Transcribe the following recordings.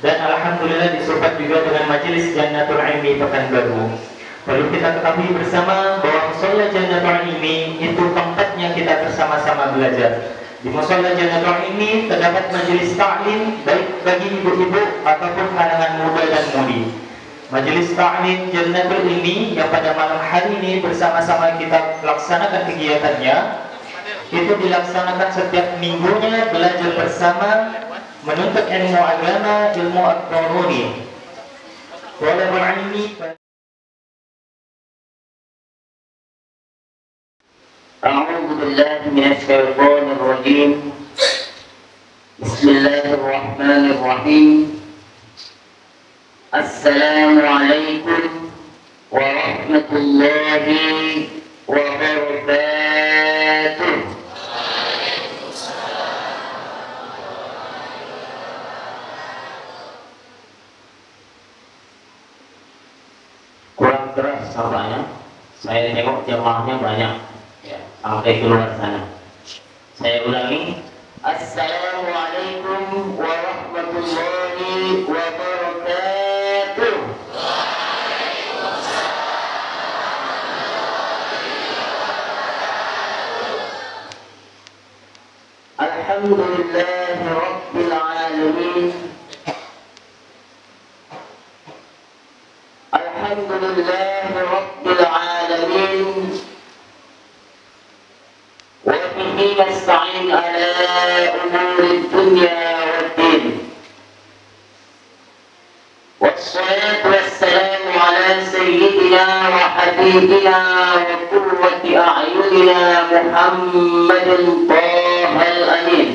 Dan alhamdulillah disupport juga dengan Majelis Jannatul Ilmi Pekanbaru. Perlu kita ketahui bersama bahwa musola Jannatul Ilmi itu tempatnya kita bersama-sama belajar. Di musola Jannatul Ilmi terdapat majelis ta'lim baik bagi ibu-ibu ataupun kalangan muda dan mudi. Majelis ta'lim Jannatul Ilmi yang pada malam hari ini bersama-sama kita laksanakan kegiatannya, itu dilaksanakan setiap minggunya, belajar bersama, menuntut ilmu agama, ilmu ad-daruri. Talabul ilmi. A'udzu billahi minasy syaithanir rajim. Bismillahirrahmanirrahim. Assalamualaikum warahmatullahi wabarakatuh. Kurang keras suaranya. Saya tengok jemaahnya banyak ya, sampai keluar sana. Saya ulangi. Assalamualaikum warahmatullahi wabarakatuh. Alhamdulillahi rabbil alamin. Alhamdulillahi rabbil alamin. Wa bihi nasta'in ala umuri dunya waddin. Wassalatu wassalamu ala sayyidina wa habibina wa qurrati a'yunina Muhammadin Tahal Amin.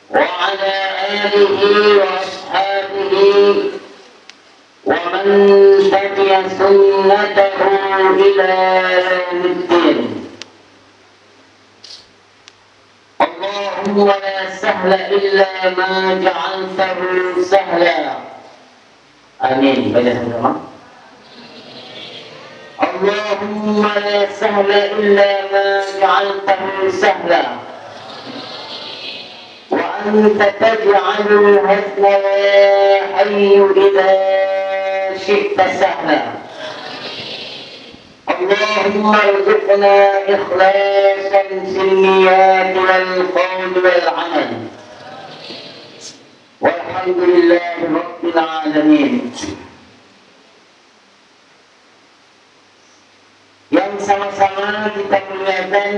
Wa ala alihi wa ashabihi wa man tabi'a sunnatahu ila yaumiddin. Allahumma la sahla illa ma ja'altahu sahla. Amin. Baca sama-sama. Allahumma la sahla illa ma ja'altahu sahla. Wa anta taj'alul hazna ya hayyu idza syi'ta sahla. اللهم ارزقنا إخلاصا في النيات والقول والعمل والحمد لله رب العالمين. Yang sama-sama kita muliakan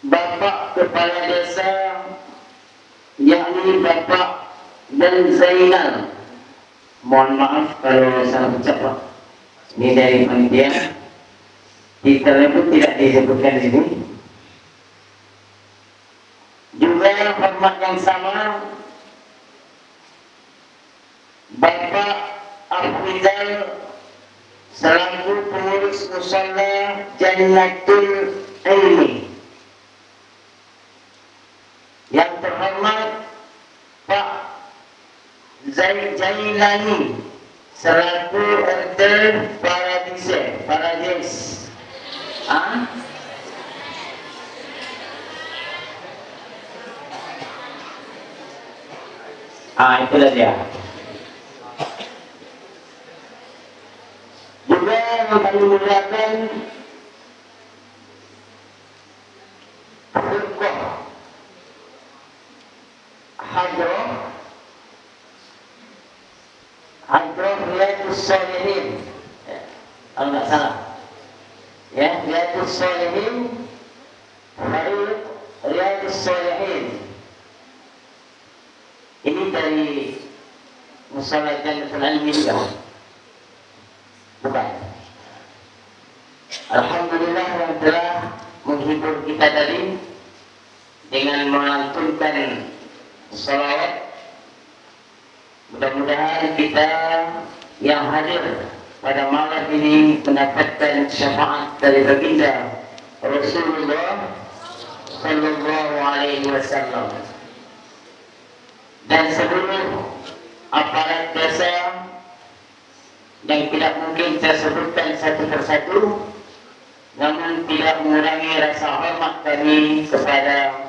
Bapak Kepala Desa, yakni Bapak dan Zainal. Mohon maaf kalau salah ucap Pak. Ini dari panitia. Titelnya pun tidak disebutkan di sini. Juga hormat yang sama Bapak Afrizal selaku pengurus Musola Jannatul Ilmi. Yang terhormat Pak Zailani selaku RT Paradis. Itulah dia. Juga yang kami muliakan Firqah Hadroh Riyadus Shalihin, kalau nggak salah ya, Riyadus Shalihin, Riyadus Shalihin. Ini dari Musola Jannatul Ilmi juga bukan? Alhamdulillah yang telah menghibur kita tadi dengan melantunkan salawat. Mudah-mudahan kita yang hadir pada malam ini mendapatkan syafaat dari baginda Rasulullah Sallallahu Alaihi Wasallam dan seluruh aparat desa yang tidak mungkin saya sebutkan satu persatu, namun tidak mengurangi rasa hormat kami kepada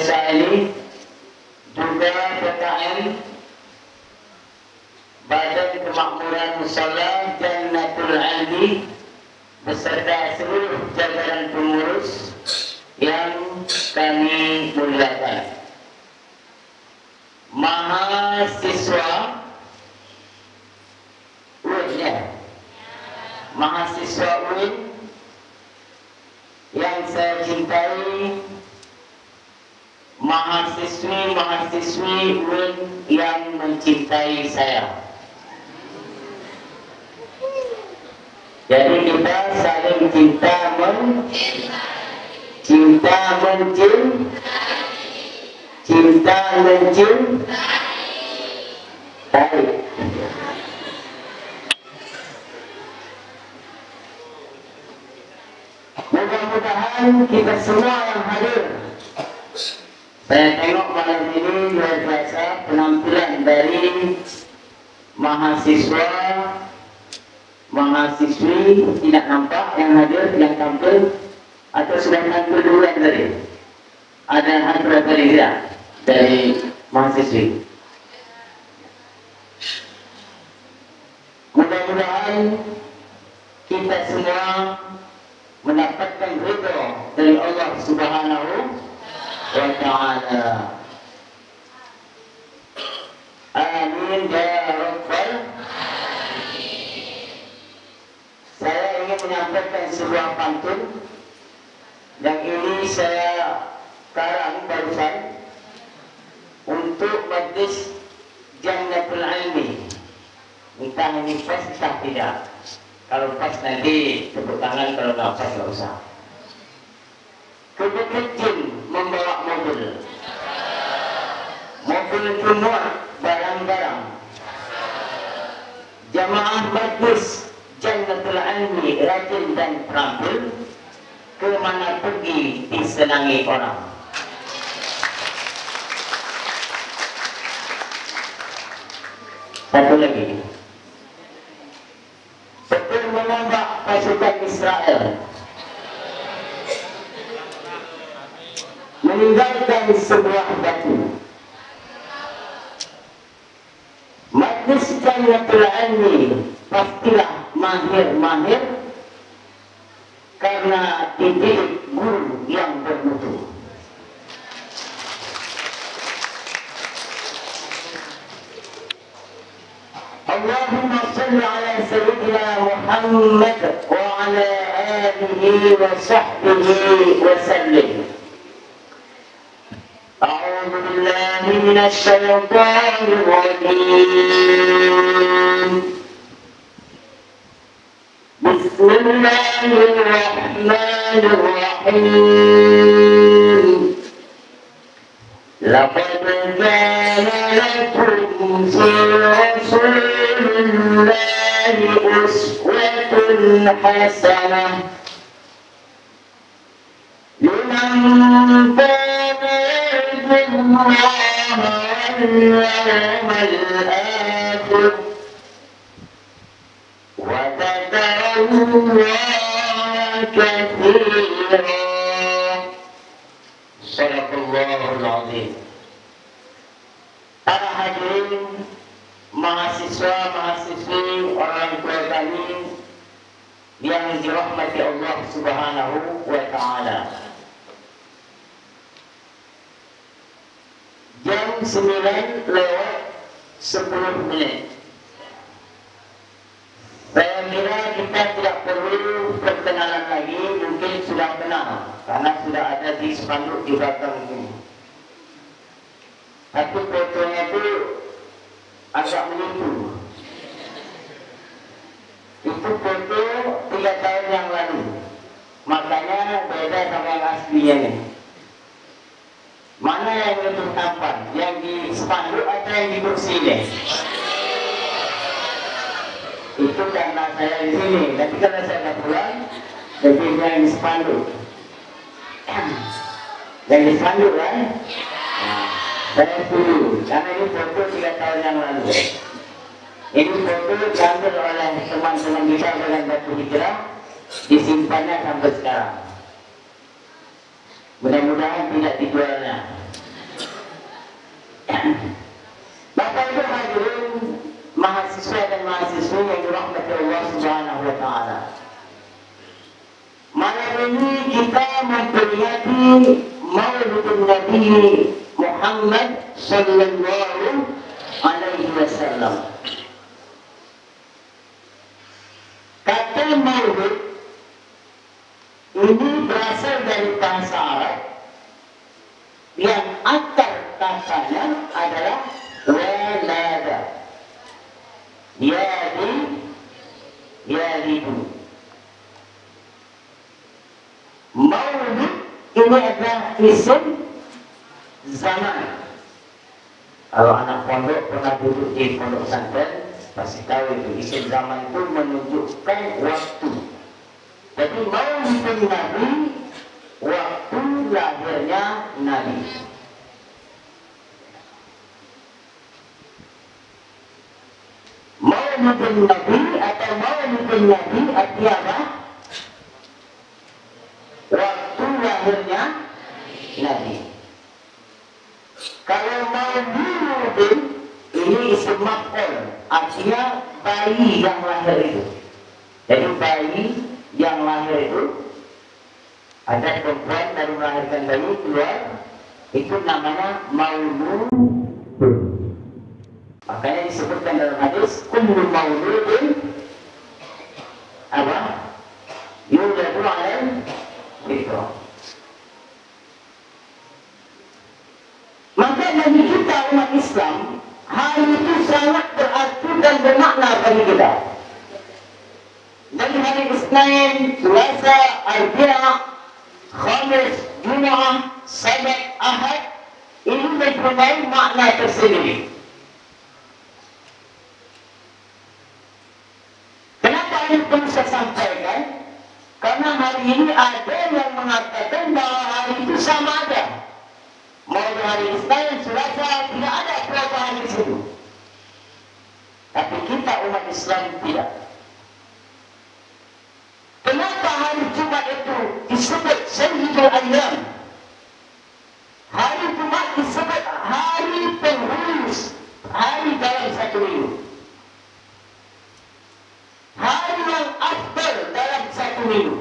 desa ini juga PKM Badan Kemakmuran Mushola Jannatul Ilmi beserta seluruh jajaran pengurus yang kami muliakan. Mahasiswa mahasiswa UIN yang saya cintai, mahasiswi UIN yang mencintai saya. Jadi kita saling cinta mencintai. Mudah-mudahan kita semua yang hadir. Saya tengok malam ini luar biasa penampilan dari mahasiswi tidak nampak yang hadir, yang tampil atau sudah tampil duluan tadi. Ada hadir tadi tidak dari mahasiswi. Mudah-mudahan kita semua mendapatkan ridho dari Allah Subhanahu wa Ta'ala. Amin ya Rabbal alamin. Saya ingin menyampaikan sebuah pantun yang ini saya karang barusan untuk majlis Jannatul Ilmi. Entah ini pas entah tidak. Kalau pas nanti tepuk tangan, kalau nggak pas nggak usah. Kedekut jin membawa mobil itu muat barang-barang. Jamaah majlis Jannatul Ilmi rajin dan terampil, kemana pergi disenangi orang. Satu lagi, betul menembak pasukan Israel, meninggalkan sebuah batu. Majlis Jannatul Ilmi pastilah mahir karena dididik guru yang bermutu. Allahumma salli ala sayyidina Muhammad wa ala alihi wa sahbihi wa sallim. A'udzu billahi minasy syaithanir rajim. Bismillahirrahmanirrahim. Laqad kana lakum fi Rasulillahi uswatun hasanah liman kana yarjullaha wal yawmal akhir wa dzakarallaha katsiran. Sadaqallahul azim. Para hadirin, mahasiswa-mahasiswi, orang tua kami yang dirahmati Allah Subhanahu wa Ta'ala. Jam 9:10. Saya kira kita tidak perlu perkenalan lagi, mungkin sudah kenal karena sudah ada di spanduk di belakang ini. Tapi fotonya itu agak menipu. Itu foto 3 tahun yang lalu, makanya beda sama yang aslinya nih. Mana yang lebih tampan, yang di spanduk atau yang di kursi ini? Itu karena saya di sini, tapi kalau saya nggak pulang, lebih yang di spanduk. Yang di spanduk kan? Nah, saya setuju, karena ini foto 3 tahun yang lalu. Ini foto diambil oleh teman-teman kita dengan Batu Hijrah, disimpannya sampai sekarang. Mudah-mudahan tidak dijualnya. mahasiswa dan mahasiswi yang dirahmati Allah Subhanahu wa taala. Malam ini kita memperingati Maulidun Nabi Muhammad sallallahu alaihi wasallam. Kata maulid ini berasal dari bahasa Arab yang akar katanya adalah walada, yalidu. Maulid ini adalah isim zaman. Kalau anak pondok pernah duduk di pondok pesantren pasti tahu itu isim zaman itu menunjukkan waktu. Jadi Maulidun Nabi waktu lahirnya Nabi. Maulidun Nabi atau Maulidun Nabi artinya apa? Waktu lahirnya Nabi. Kalau Maulidun ini isim maf'ul, artinya bayi yang lahir itu. Jadi bayi yang lahir itu, ada perempuan baru melahirkan bayi keluar, itu namanya maulud. Makanya disebutkan dalam hadis kullu mauludin apa? Yuladu 'alal fitrah. Maka bagi kita umat Islam, hari itu sangat berarti dan bermakna bagi kita. Dari hari Isnin, Selasa, Arbi'ah, Khamis, Jumaah, Sabat, Ahad, ini mempunyai makna tersendiri. Kenapa ini perlu saya sampaikan? Karena hari ini ada yang mengatakan bahwa hari itu sama ada. Mau di hari Isnin, Selasa, tidak ada perubahan di situ. Tapi kita umat Islam tidak. Kenapa hari Jumat itu disebut Sayyidul Ayyam? Hari Jumat disebut hari penghulus, hari dalam satu minggu. Hari yang afdal dalam satu minggu.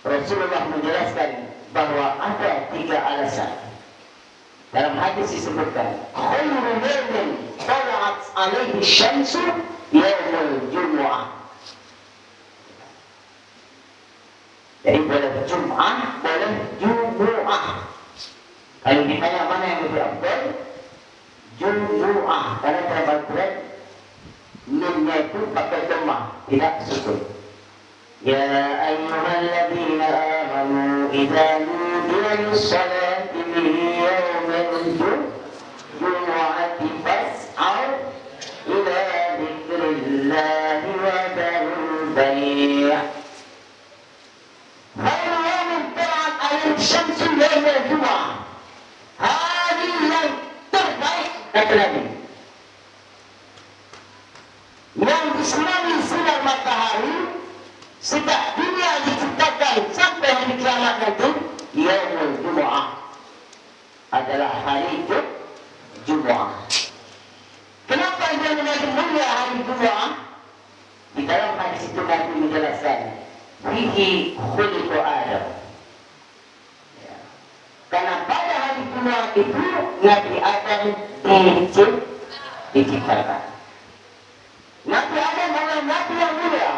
Rasulullah menjelaskan bahwa ada 3 alasan. Dalam hadis disebutkan, khairu yawmin tala'at alaihi syamsu yaumul jumu'ah. Jadi boleh Jum'ah, boleh Jumu'ah. Kalau ditanya mana yang lebih afdal, Jumu'ah. Karena dalam Al-Quran minnya itu pakai dhammah, tidak sukun. Ya ayyuhalladzina amanu idza nudiya lis-salati min yawmil jumu'ati fas'au ila dzikrillahi wa dharul bai'. Khairu yawmin tala'at alaihi syamsu yaumul jumu'ah. Hari yang terbaik kata Nabi, yang disinari sinar matahari sejak dunia diciptakan sampai hari kiamat nanti, yaumul jumu'ah adalah hari Jumu'ah. Kenapa dia menjadi mulia hari Jumu'ah? Di dalam hadis itu Nabi menjelaskan, fihi khuliqa Adam. Karena pada hari Jumu'ah itu Nabi Adam diciptakan. Nabi Adam adalah Nabi yang mulia.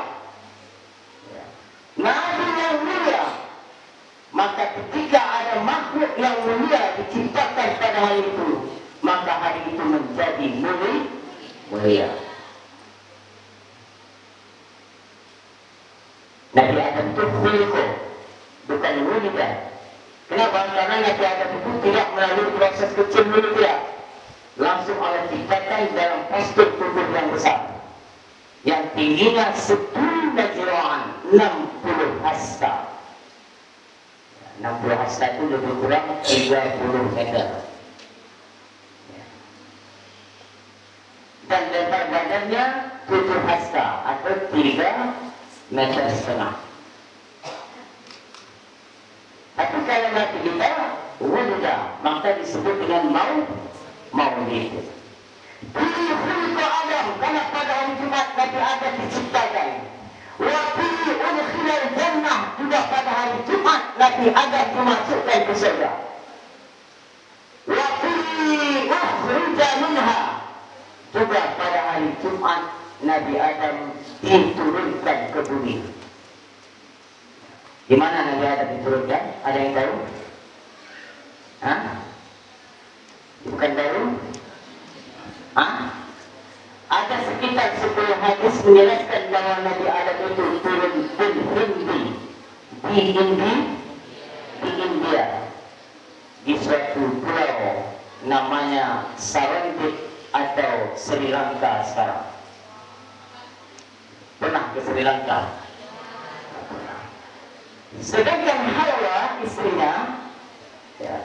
Nabi yang mulia. Maka ketika ada makhluk yang mulia diciptakan pada hari itu, maka hari itu menjadi mulia. Nabi Adam itu khuliqa, bukan wulida. Kenapa? Karena Nabi Adam itu tidak melalui proses kecil dulu, tidak. Langsung Allah ciptakan dalam postur tubuh yang besar, yang tingginya 10 zira'an, 60 hasta. 60 hasta itu lebih kurang 30 meter. Dan lebar badannya 7 hasta atau 3,5 meter. Tapi kalau Nabi kita wulida, maka disebut dengan maulid. Khuliqa karena pada hari Jumat Nabi Adam diciptakan. Wa fihi udkhilal jannah, juga pada hari Jumat Nabi Adam dimasukkan ke surga. Wa fihi ukhrija minha, juga pada hari Jumat Nabi Adam diturunkan ke bumi. Di mana Nabi Adam diturunkan? Ada yang tahu? Hah? Bukan tahu? Hah? Ada sekitar 10 hadis menjelaskan bahwa Nabi Adam itu turun di India, di suatu pulau namanya Sarandip atau Sri Lanka sekarang. Pernah ke Sri Lanka? Sedangkan Hawa istrinya ya,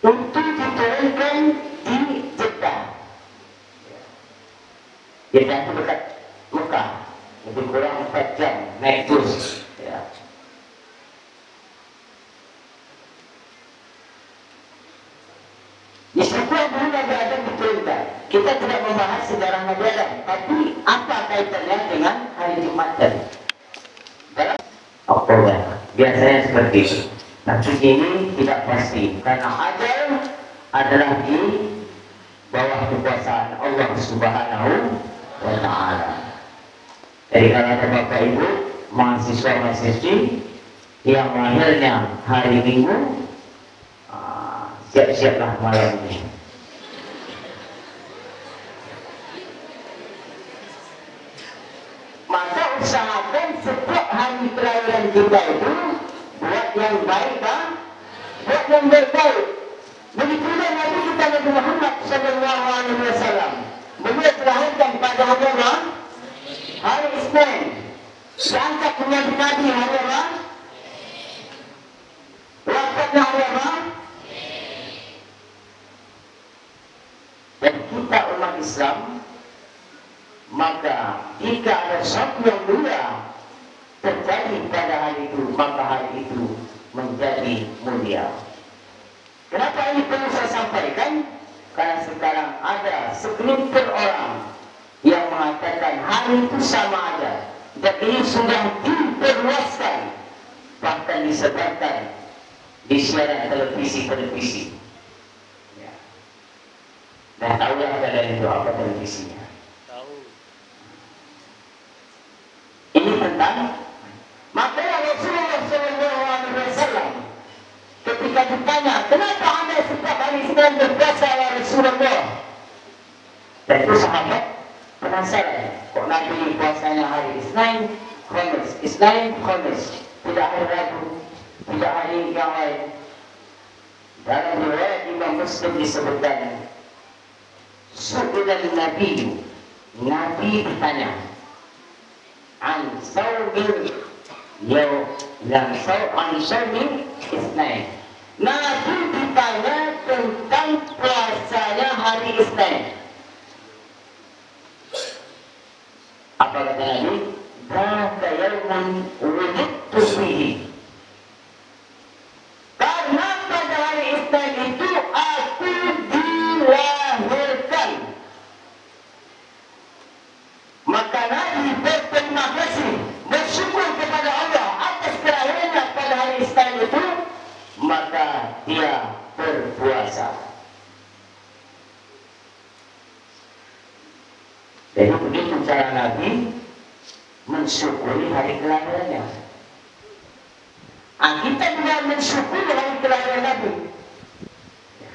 untuk diturunkan di Jeddah. Jeddah itu dekat Mekah, lebih kurang 4 jam naik bus. Ya. Di situ Nabi Adam diturunkan. Kita tidak membahas sejarah Nabi Adam, tapi apa kaitannya dengan hari Jumat tadi? Oktober, biasanya seperti itu. Tapi ini tidak pasti, karena ajal adalah di bawah kekuasaan Allah Subhanahu wa Ta'ala. Jadi kalau ada Bapak Ibu mahasiswa-mahasiswi yang lahirnya hari Minggu, siap-siaplah malam ini. Maka usahakan setiap hari kelahiran kita itu buat yang baik, buat yang baik-baik. Begitulah Nabi kita Nabi Muhammad Sallallahu Alaihi Wasallam. Beliau dilahirkan pada hari apa? Hari Isnin. Diangkat menjadi Nabi hari apa? Wafatnya hari apa? Dan kita umat Islam, maka jika ada sesuatu yang mulia terjadi pada hari itu, maka hari itu menjadi mulia. Kenapa ini perlu saya sampaikan? Karena sekarang ada segelintir orang yang mengatakan hari itu sama aja, dan ini sudah diperluaskan, bahkan disebarkan di siaran televisi. Ya. Dan tahu yang ada itu apa televisinya? Ini tentang makanya Rasulullah SAW ketika ditanya, kenapa anda setiap hari Isnin berpuasa ya Rasulullah? Dan itu sahabat penasaran, kok Nabi puasanya hari Isnin, Khamis, tidak hari Rabu, tidak hari yang lain. Dalam riwayat Imam Muslim disebutkan, su'ilal Nabi ditanya an saumil Isnin. Nabi ditanya tentang puasanya hari Isnin. Apa kata Nabi? Dzaka yauman wulidtu fihi. Karena pada hari Isnin itu aku dilahirkan. Maka Nabi berterima kasih, bersyukur kepada Allah atas kelahirannya pada hari Isnin itu, maka dia berpuasa. Jadi begitu cara Nabi mensyukuri hari kelahirannya. Kita juga mensyukuri hari kelahiran Nabi.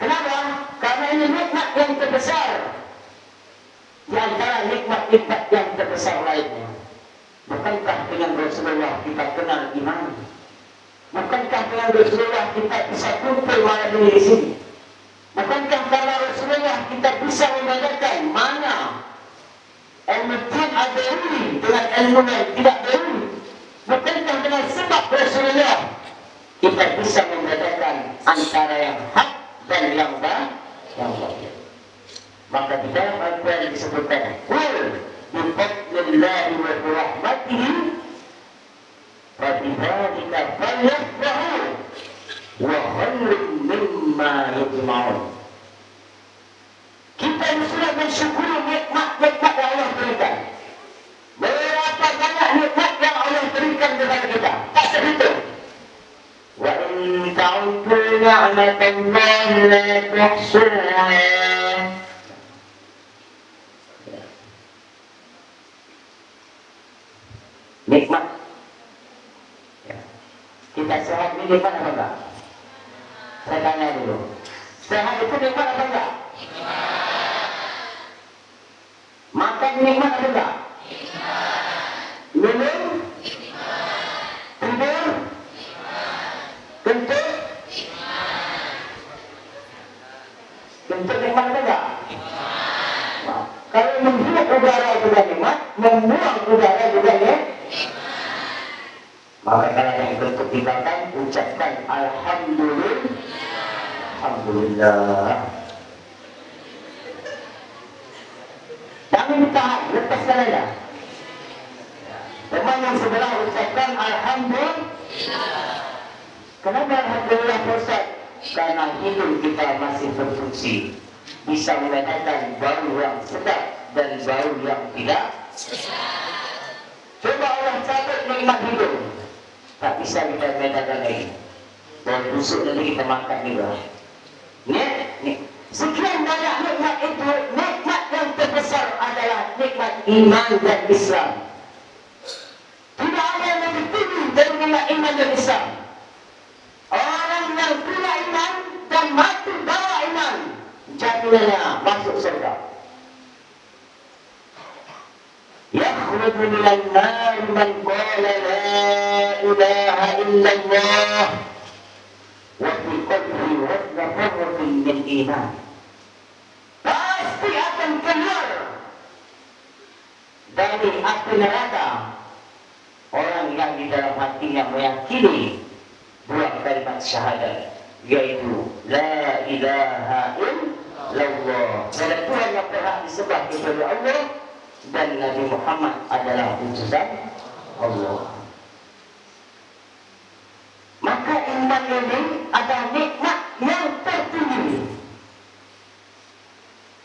Kenapa? Karena ini nikmat yang terbesar di antara nikmat-nikmat yang terbesar lainnya. Bukankah dengan Rasulullah kita kenal iman? Bukankah dengan Rasulullah kita bisa kumpul malam ini di sini? Bukankah karena Rasulullah kita bisa membedakan mana al-mubtin al-daruri dengan ilmu yang tidak daruri? Bukankah dengan sebab Rasulullah kita bisa membedakan antara yang hak dan yang batil? Maka di dalam Al-Quran disebutkan, qul bi fadlillahi wa bi rahmatihi fa bidzalika falyafrahu wa khairun mimma yajma'un. Kita sudah mensyukuri kita. Tak terhitung. Wa in ta'uddu ni'matallahi la tuhsuha. Nikmat. Kita sehat ini nikmat apa enggak? Saya tanya dulu. Sehat itu nikmat apa enggak? Makan nikmat apa enggak? Minum? Tidur? Kentut? Kentut nikmat apa enggak? Kalau menghirup udara juga nikmat, membuang udara juga nikmat. Maka kalau yang kentut dibakar, ucapkan Alhamdulillah. Alhamdulillah. Jangan ditahan, lepaskan aja. Teman yang sebelah ucapkan Alhamdulillah. Kenapa Alhamdulillah Ustaz? Karena hidung kita masih berfungsi, bisa membedakan bau yang sedap dan bau yang tidak sedap. Coba Allah cabut nikmat hidung, tak bisa kita bedakan lagi. Dan busuk nanti kita makan juga. Nih. Sekian banyak nikmat itu, nikmat yang terbesar adalah nikmat iman dan Islam. Tidak ada yang lebih tinggi dari nikmat iman dan Islam. Orang yang punya iman dan mati bawa iman, jaminannya masuk surga. Yakhruju minan nar man qala la ilaha illallah wa fi qalbihi wadhafatin min iman. Pasti akan keluar dari api neraka orang yang di dalam hatinya meyakini dua kalimat syahadat, yaitu la ilaha illallah, ada Tuhan yang berhak disembah kecuali Allah, dan Nabi Muhammad adalah utusan Allah. Maka iman ini adalah nikmat yang tertinggi.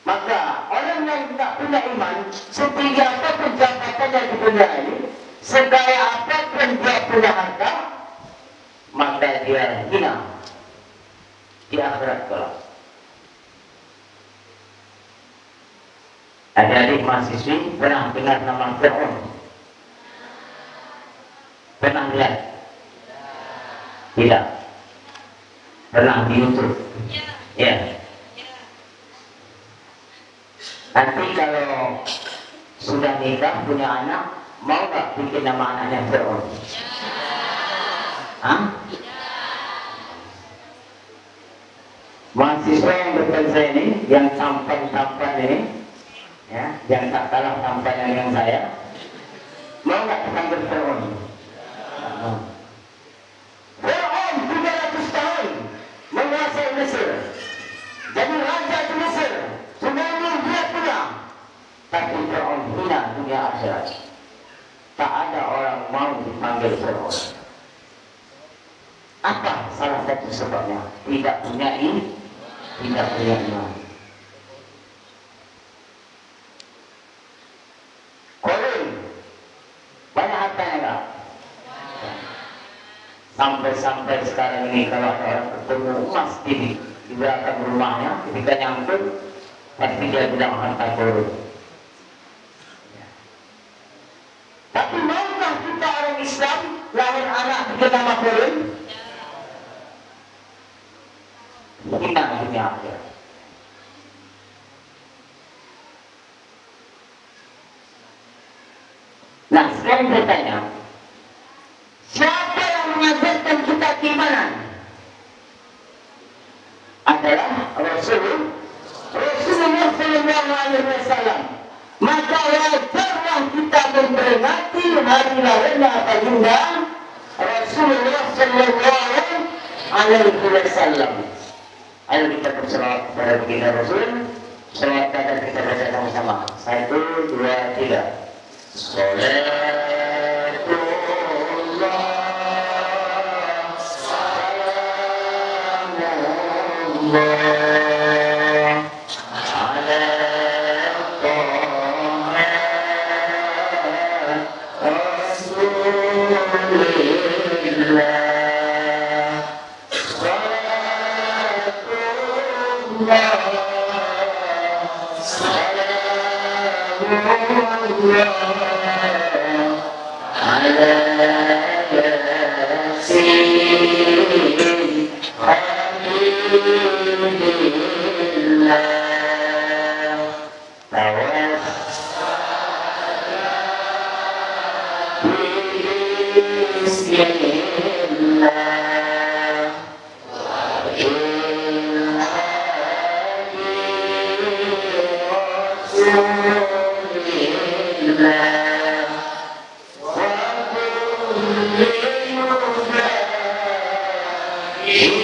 Maka orang yang tidak punya iman, setinggi apapun jabatannya di dunia ini, segaya apapun dia punya harta, maka dia hina di akhirat kelak. Adik-adik mahasiswi pernah dengar nama Fir'aun? Pernah lihat? Tidak. Pernah di YouTube? Ya. Nanti kalau sudah nikah punya anak, mau nggak bikin nama anaknya Fir'aun? Hah? Mahasiswa yang depan saya ini, yang tampan-tampan ini, ya, yang tak kalah tampan dengan saya, mau nggak dipanggil Fir'aun? Fir'aun 300 tahun menguasai Mesir, jadi raja di Mesir, semuanya dia punya. Tapi Fir'aun hina dunia akhirat. Tak ada orang mau dipanggil Fir'aun. Apa salah satu sebabnya? Tidak punya iman. Korun banyak hartanya enggak? Sampai sekarang ini kalau ada orang bertemu emas di belakang rumahnya, ketika nyangkut pasti dia bilang harta korun. Tapi maukah kita orang Islam lahir anak bikin nama korun? Hina dunia akhirat. Nah, sekarang saya tanya, siapa yang mengajarkan kita keimanan? Adalah Rasulullah Sallallahu Alaihi Wasallam. Maka wajarlah kita memperingati hari lahirnya baginda Rasulullah Sallallahu Alaihi Wasallam. Ayo kita berselawat kepada baginda Rasul. Selawat dan kita baca sama-sama. 1, 2, 3. Salatullah salamullah ala Taha Rasulillah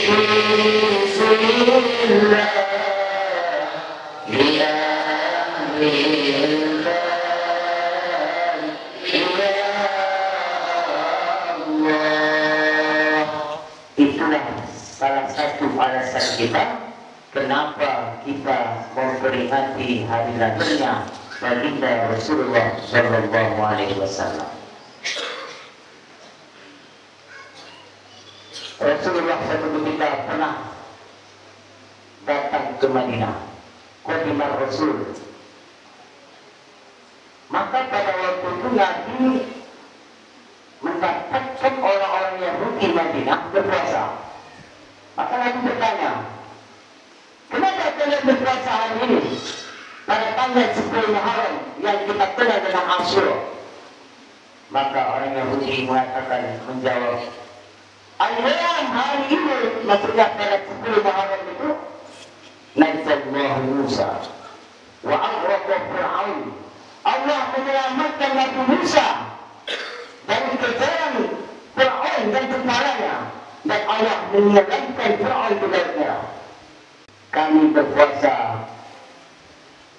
Bismillah ya itulah salah satu alasan kita kenapa kita memperingati hari lahirnya baginda Rasulullah Shallallahu Alaihi Wasallam. Rasulullah satu ketika pernah datang ke Madinah, Qadimar Rasul. Maka pada waktu itu Nabi mendapatkan orang-orang Yahudi Madinah berpuasa. Maka Nabi bertanya, kenapa kalian berpuasa hari ini pada tanggal 10 Muharram yang kita kenal dengan Asyura? Maka orang Yahudi mengatakan, menjawab, ayam hari ini, maksudnya pada 10 Muharram itu, Nazzallahu Musa wa aghraqa Fir'aun. Allah menyelamatkan Nabi Musa dari kejaran Fir'aun dan tentaranya, dan Allah menyelamkan Fir'aun ke Laut Merah. Kami berpuasa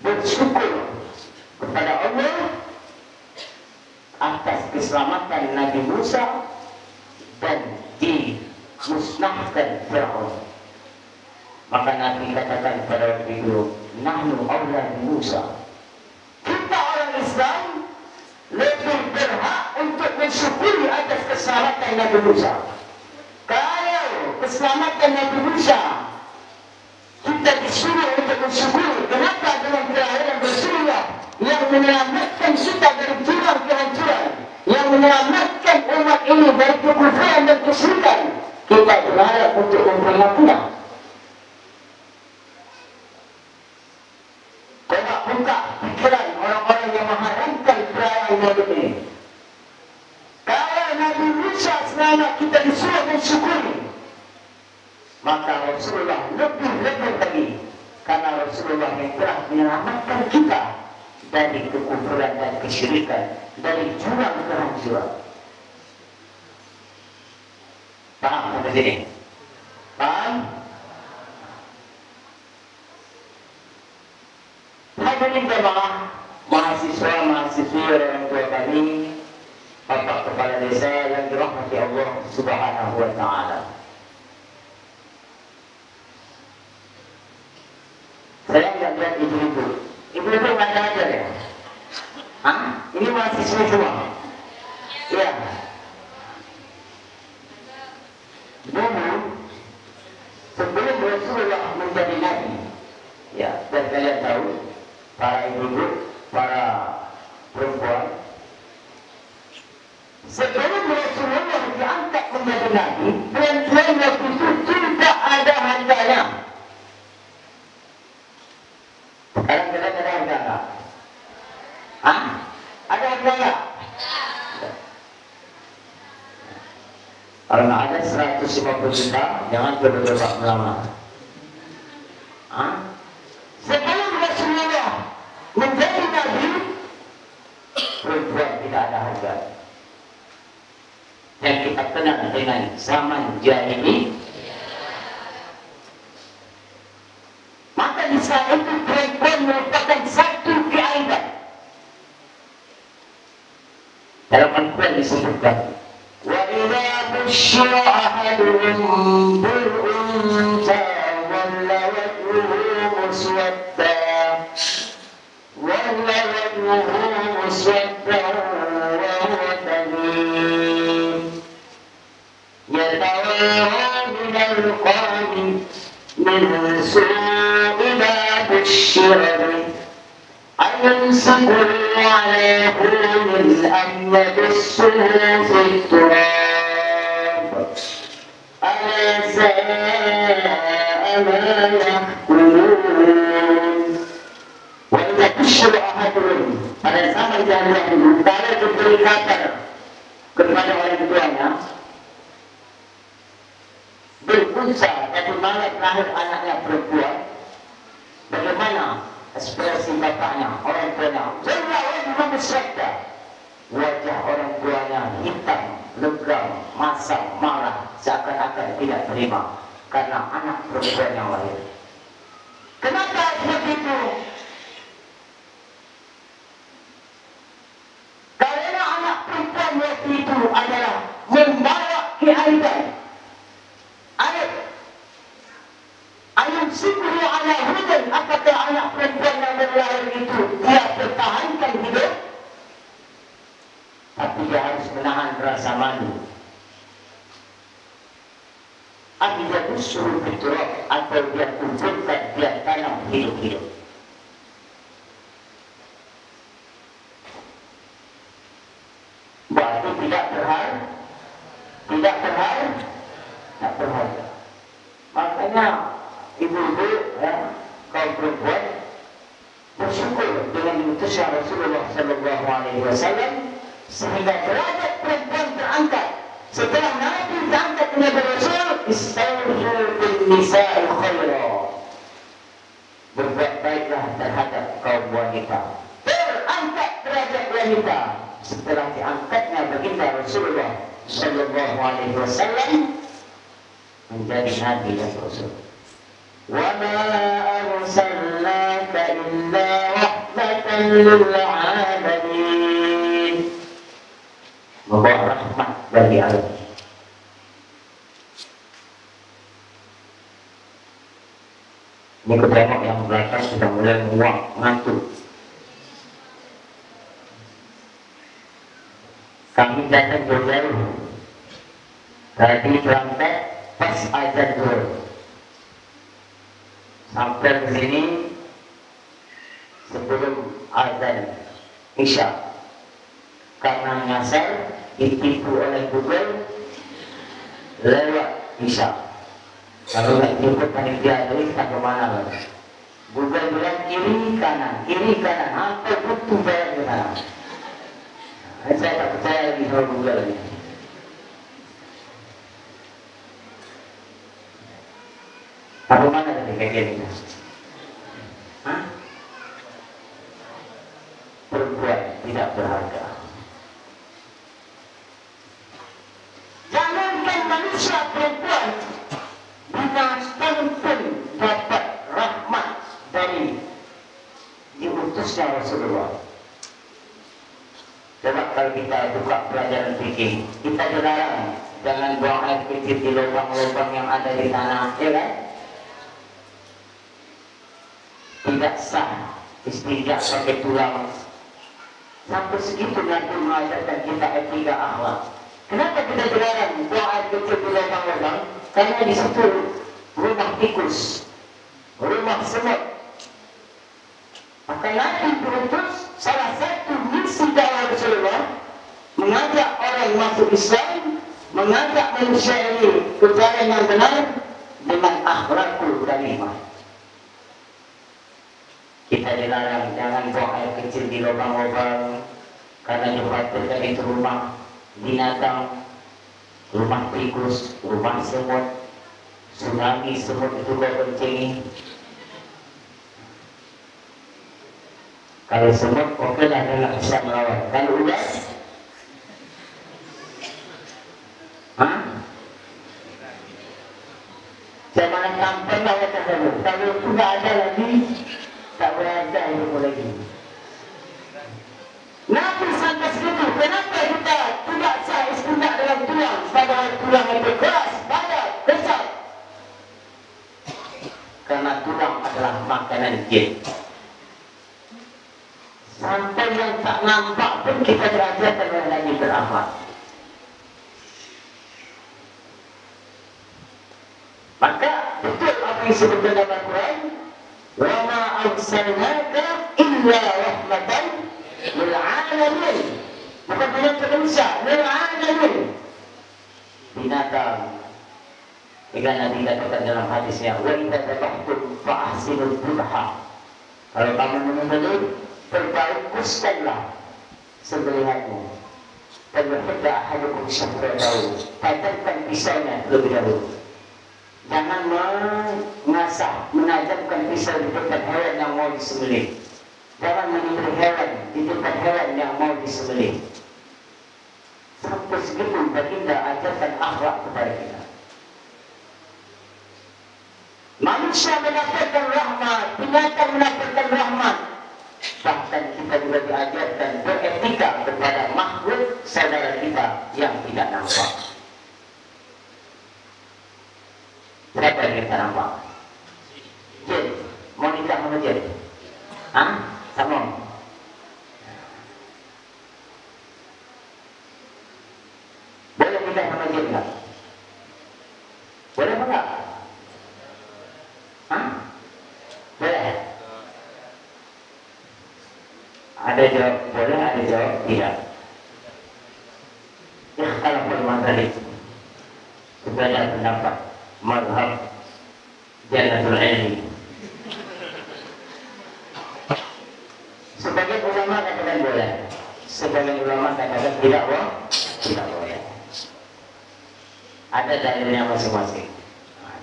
bersyukur kepada Allah atas keselamatan Nabi Musa dan dimusnahkan Fir'aun. Maka Nabi katakan pada waktu itu, nahnu awla Musa. Kita orang Islam lebih berhak untuk mensyukuri atas keselamatan Nabi Musa. Kalau keselamatan Nabi Musa kita disuruh untuk mensyukuri, kenapa dengan kelahiran Rasulullah yang menyelamatkan kita dari jurang kehancuran, yang menyelamatkan umat ini dari kekufuran dan kesyirikan, kita berharap untuk memperingatinya? Coba buka pikiran orang-orang yang mengharamkan perayaan Maulid ini. Kalau Nabi Musa selamat kita disuruh mensyukuri, maka Rasulullah lebih lagi, karena Rasulullah yang telah menyelamatkan kita dari kekufuran dan kesyirikan, dari jurang kehancuran. Paham sampai sini? Paham? Hadirin jemaah, mahasiswa-mahasiswi orang tua kami, Bapak Kepala Desa yang dirahmati Allah Subhanahu wa Ta'ala. Saya nggak lihat ibu-ibu. Ibu-ibu nggak ada aja ya? Hah? Ini mahasiswa semua? Iya. Dulu, sebelum Rasulullah menjadi Nabi, ya, dan kalian tahu, para ibu-ibu, para perempuan, sebelum Rasulullah diangkat menjadi Nabi, perempuan waktu itu tidak ada harganya. Sekarang kita ada harga nggak? Hah? Ada harga nggak? Kalau ada 150 juta, jangan coba-coba melamar. Hah? Sebelum Rasulullah menjadi Nabi, perempuan tidak ada harga. Yang kita kenal dengan zaman jahili. Maka di saat itu perempuan merupakan satu keaiban. Dalam Al-Quran disebutkan, wa idza busyira ahaduhum bil unsa walla wajhuhu muswadda wa huwa kadhib yatawara min al-qawmi min su'i ma busyira bih أيمسكه على هون أم يدسه في التراب ألا ساء ما يحكمون. وإذا بشر أحدهم, pada zaman jahiliyah dulu, kalau diberi kabar kepada orang tuanya, berunsa tapi malah lahir anaknya perempuan, bagaimana ekspresi bapaknya, orang tuanya? Wajah orang tuanya hitam, legam, masam, marah, seakan-akan tidak terima. karena anak perempuan yang lahir. Kenapa begitu? Karena anak perempuan waktu itu adalah membawa keaiban. Ayat syukru ala hudan, apakah anak perempuan yang berlahir itu dia pertahankan hidup? Tapi dia harus menahan rasa malu. Dia disuruh berturut atau dia kumpulkan, dia tanam hidup-hidup. Berarti tidak berharga. Makanya ibu-ibu, kaum perempuan bersyukur dengan diutusnya Rasulullah SAW sehingga derajat perempuan terangkat. Setelah Nabi diangkat menjadi Rasul, istauzu bin nisa'il khaira, berbuat baiklah terhadap kaum wanita. Terangkat derajat wanita setelah diangkatnya baginda Rasulullah SAW menjadi Nabi dan Rasul. Wa ma arsalnaka illa rahmatan lil alamin, membawa rahmat bagi alam. Ini ketengok yang belakang sudah mulai muak, ngantuk. Kami datang jauh-jauh. Tadi berangkat pas azan zuhur. Sampai ke sini sebelum azan Isya. Karena nyasar ditipu oleh Google lewat Isya. Kalau nggak jemput panitia tadi kita kemana lagi? Google bilang kiri kanan, apa butuh bayar ke sana. Saya tak percaya lagi sama Google ini. Apa mana tadi kayak gini? Perempuan tidak berharga. Jangankan manusia, perempuan binatang pun dapat rahmat dari diutusnya Rasulullah. Coba kalau kita buka pelajaran fikih, kita dilarang jangan buang air kecil di lubang-lubang yang ada di tanah, ya kan? Tidak sah istinja pakai tulang. Sampai segitu Nabi mengajarkan kita etika akhlak. Kenapa kita dilarang buang air kecil di lubang-lubang? Karena di situ rumah tikus, rumah semut. Maka Nabi berutus, salah satu misi dakwah Rasulullah mengajak orang masuk Islam, mengajak manusia ini ke jalan yang benar dengan akhlakul karimah. Kita dilarang jangan buang air kecil di lubang-lubang karena dikhawatirkan itu rumah binatang, rumah tikus, rumah semut. Tsunami semut itu kau bencingi. Kalau semut oke lah, dia nggak bisa melawan. Kalau ular, zaman kampung lah kata semut. Kalau sudah ada lagi, tak berada hidup lagi. Nabi sampai segitu. Kenapa kita tidak sah istinja dalam tulang? Padahal tulang itu keras, padat, besar. Karena tulang adalah makanan jin. Sampai yang tak nampak pun kita belajar dengan Nabi berakhlak. Maka betul apa yang disebutkan dalam Al-Quran, wa ma arsalnaka illa rahmatan lil alamin. Bukan binatang manusia, lil alamin. Binatang. Jika Nabi katakan dalam hadisnya, wa idza tabahtum fa ahsinul dhubha. Kalau kamu menyembelih, perbaguskanlah sembelihanmu. Terhadap hadukum syafratahu, tajamkan pisaunya terlebih dahulu. Jangan mengasah, menajamkan pisau di tempat hewan yang mau disembelih. Jangan menyembelih hewan di tempat hewan yang mau disembelih. Sampai segitu baginda ajarkan akhlak kepada kita. manusia mendapatkan rahmat, binatang mendapatkan rahmat. Bahkan kita juga diajarkan beretika kepada makhluk saudara kita yang tidak nampak. Siapa yang kita nampak? Jin, mau nikah sama jin? Hah? Sama? Boleh nikah sama jin enggak? Boleh enggak? Hah? Boleh? Ada jawab boleh, ada jawab tidak. Ya, kalau pertemuan tadi sebenarnya pendapat mazhab Jannatul Ilmi. Sebagian ulama katakan boleh, sebagian ulama katakan tidak boleh. Ada dalilnya masing-masing.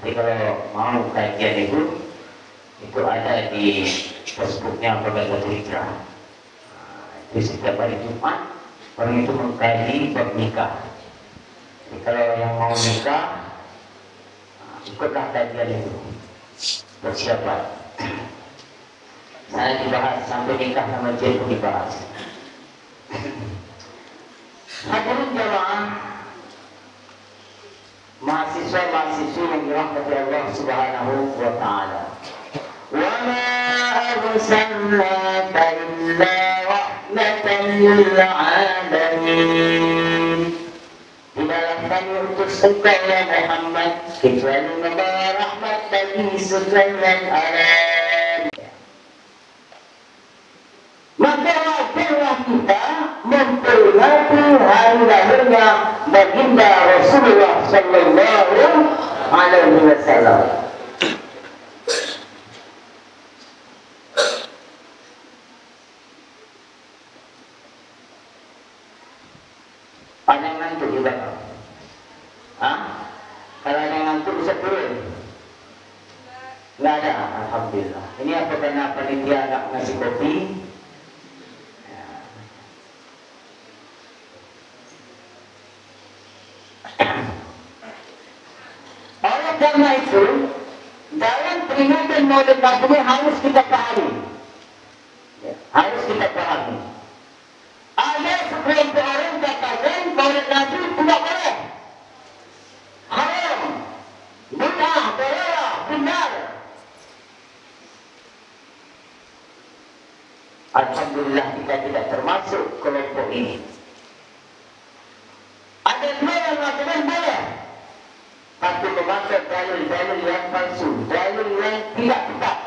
Nanti kalau mau kajian itu ada di Facebooknya Pegawai Hijrah. Di setiap hari Jumat orang itu mengkaji bab nikah. Jadi kalau yang mau nikah, ikutlah kajian itu, persiapan. Saya dibahas sampai nikah sama jin pun dibahas. Hadirin jamaah, mahasiswa-mahasiswi yang dirahmati Allah Subhanahu wa taala. Wa ma arsalnaka illa rahmatan lil alamin. Tidaklah kami utus engkau ya Muhammad kecuali membawa rahmat bagi sekalian alam. Maka wajarlah kita memperingati hari lahirnya baginda Rasulullah Sallallahu Alaihi Wasallam. Ada yang ngantuk juga? Hah? Kalau ada yang ngantuk bisa turun? Nggak ada, alhamdulillah. Ini apa karena panitia nggak ngasih kopi? Oleh karena itu, dalam peringatan Maulid Nabi harus kita pahami. Harus kita pahami. Ada sekelompok orang katakan Maulid Nabi tidak boleh, haram, bid'ah, dalalah, benar. Alhamdulillah kita tidak termasuk kelompok ini. Ada dua yang mengatakan boleh, tapi memakai dalil-dalil yang palsu, dalil yang tidak tepat.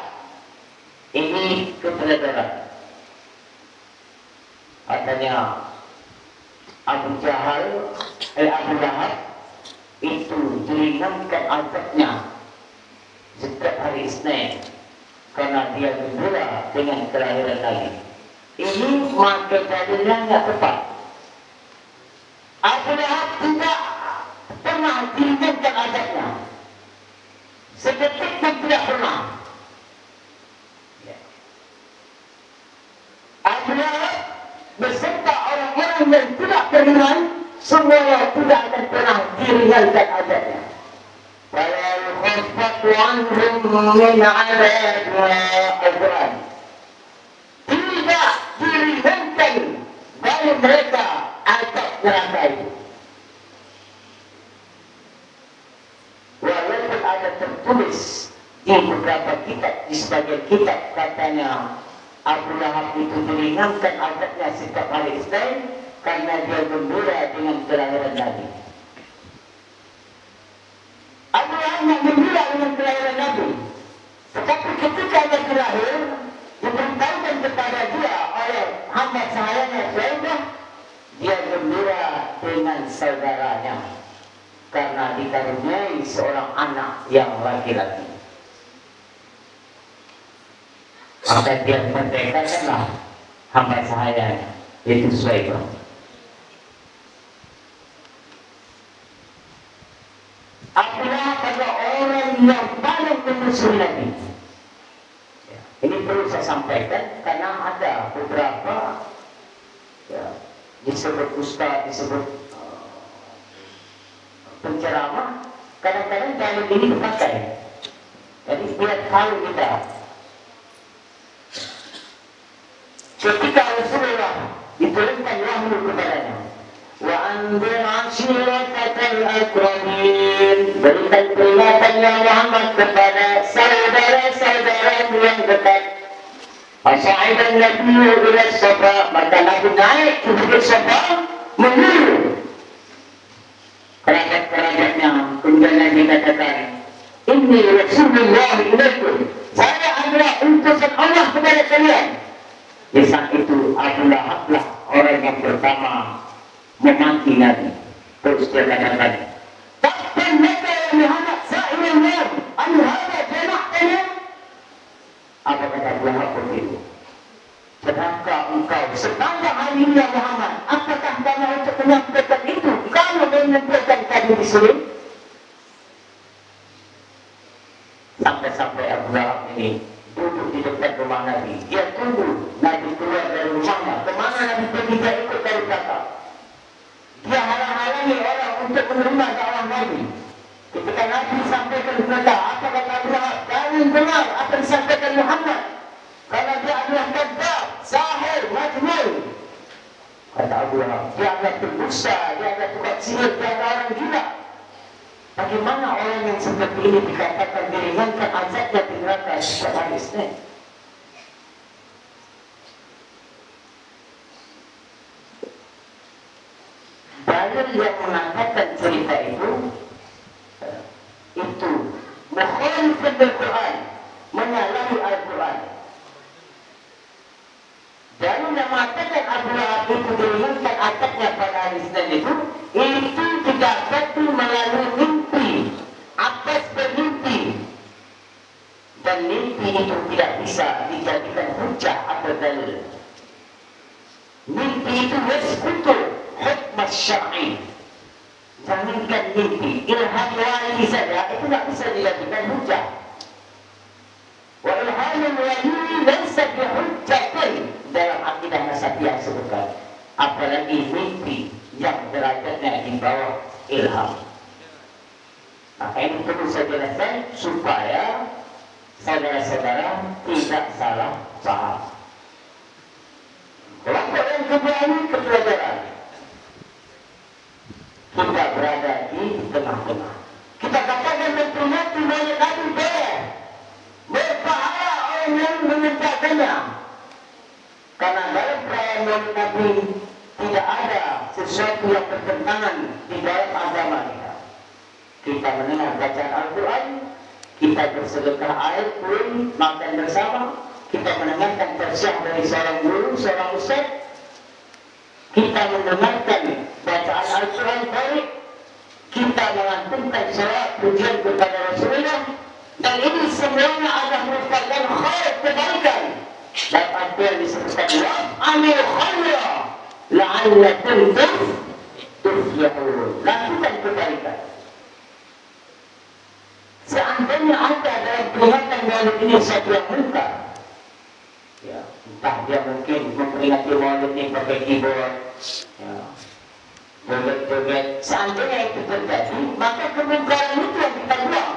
Ini kepeledaran. Katanya Abu Lahab itu diringankan azabnya setiap hari Isnin karena dia gembira dengan kelahiran Nabi. Ini maka dalilnya tidak tepat. Abu Lahab tidak pernah diringankan azabnya, sedetik pun tidak pernah. Abu Lahab beserta orang-orang yang tidak beriman semuanya tidak akan pernah diringankan azabnya. Fala yukhaffatu anhum min 'adzabiha Al-Quran. Tidak diringankan dari mereka azab neraka itu. Walaupun ada tertulis di beberapa kitab, di sebagian kitab katanya Abu Lahab itu diringankan azabnya setiap hari Isnin karena dia gembira dengan kelahiran Nabi. Abu Lahab yang gembira dengan kelahiran Nabi, tetapi ketika dia lahir diberitahukan kepada dia oleh hamba sahayanya Syaibah, dia gembira dengan saudaranya karena dikaruniai seorang anak yang laki-laki. Maka dia merdekakanlah hamba sahayanya, yaitu Syaibah. Abu Lahab adalah orang yang paling memusuhi Nabi. Ini perlu saya sampaikan karena ada beberapa disebut ustaz, disebut penceramah, kadang-kadang dalil ini dipakai. Jadi biar tahu kita. Ketika Rasulullah diturunkan wahyu kepadanya, wa anzir ashiratakal aqrabin, berikan peringatan yang Muhammad kepada saudara-saudara yang dekat. Fasaidan nabiyyu ila Safa, maka Nabi naik ke bukit Safa menuju kerabat-kerabatnya. Kemudian Nabi katakan, inni Rasulullah ilaikum, saya adalah utusan Allah kepada kalian. Di saat itu Abu Lahab lah orang yang pertama memaki Nabi. Terus dia katakan, bahkan mereka yang Muhammad sa'ilullah an-hada jama'tanya. Apa kata Abu Lahab begitu? Sedangkan engkau sepanjang hari ini ya Muhammad, apakah kamu untuk menyampaikan itu? Kamu menyampaikan tadi di sini? Sampai-sampai Abu Lahab ini duduk di dekat rumah Nabi. Dia tunggu Nabi keluar dari rumahnya. Kemana Nabi pergi, dia ikut dari belakang. Dia halang-halangi orang untuk menerima dakwah Nabi. Ketika Nabi sampaikan kepada apa kata Abu Lahab, jangan dengar apa disampaikan Muhammad, karena dia adalah kadzab, sahir, majnun. Kata Abu Lahab, dia adalah pendusta, dia adalah tukang sihir, dia adalah orang gila. Bagaimana orang yang seperti ini dikatakan diringankan azabnya di neraka setiap hari Isnin? Dalil yang mengatakan cerita itu mukhalifan bil Quran, menyalahi Al-Quran. Dalil yang mengatakan Abu Lahab itu diringankan azabnya pada hari Isnin itu didapati melalui mimpi. Abbas bermimpi, dan mimpi itu tidak bisa dijadikan hujah atau dalil. Mimpi itu yasqutu hukm syar'i. Jangankan mimpi, ilham wahyi saja itu tidak bisa dijadikan hujah. Wa ilhamul wahyi laysa bihujjatin dalam akidah Nasabiyah sebutkan. Apalagi mimpi yang derajatnya di bawah ilham. Maka ini perlu saya jelaskan supaya saudara-saudara tidak salah paham. Kelompok yang kedua ini kepelajaran. Kita berada di tengah-tengah. Kita katakan memperingati maulid Nabi berbahaya orang yang mengerjakannya. Karena dalam perayaan maulid Nabi tidak ada sesuatu yang bertentangan di dalam agama kita. Kita mendengar bacaan Al-Quran, kita bersedekah air, pun makan bersama, kita mendengarkan tafsir dari seorang guru, seorang ustaz, kita mendengarkan bacaan Al-Quran baik, kita melantunkan salat pujian kepada Rasulullah, dan ini semuanya adalah merupakan khair kebaikan. Dan apa yang disebutkan amil khaira la'allakum tuflihun, lakukan kebaikan. Seandainya ada dalam peringatan maulid ini satu yang munkar, ya, entah dia mungkin memperingati maulid ini pakai keyboard, ya, joget-joget. Seandainya itu terjadi, maka kemungkaran itu yang kita buang.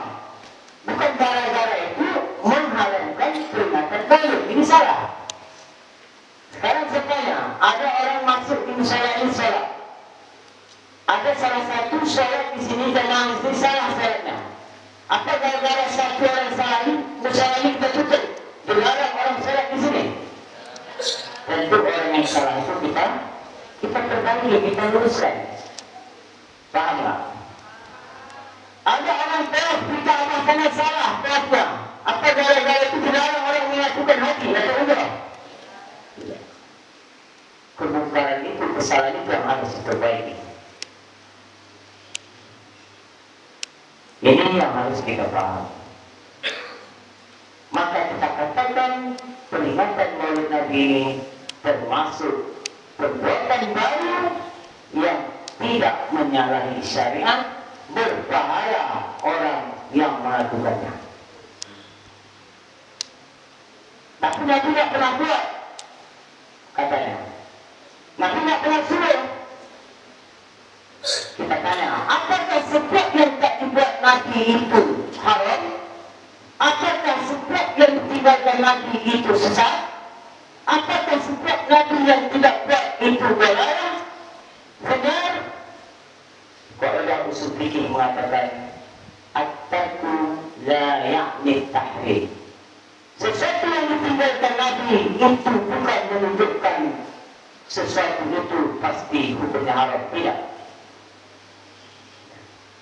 Bukan gara-gara itu menghalalkan peringatan maulid. Ini salah. Sekarang saya tanya, ada orang masuk di musola ini sholat. Ada salah satu sholat di sini dan istri salah sholatnya. Apa gara-gara satu orang salah ini, musola ini kita tutup, dilarang orang sholat di sini? Tentu orang yang salah itu kita perbaiki, kita luruskan. Paham tak? Ada orang tawaf kita karena salah tawafnya. Apa gara-gara itu dilarang orang melakukan haji atau umrah? Kemungkaran itu, kesalahan itu yang harus diperbaiki. Ini yang harus kita paham. Maka kita katakan peringatan maulid Nabi ini termasuk perbuatan baru yang tidak menyalahi syariat, berbahaya orang yang melakukannya. Tapi Nabi tidak pernah buat, katanya. Nabi tidak pernah suruh. Kita tanya, apakah setiap yang tak dibuat Nabi itu haram? Atau itu sesat? Apakah setiap nabi yang tidak kuat itu benar? Benar? Kalau usul fikih mengatakan at-tarku la ya'ni tahrim. Sesuatu yang ditinggalkan nabi itu bukan menunjukkan sesuatu itu pasti hukumnya haram, tidak.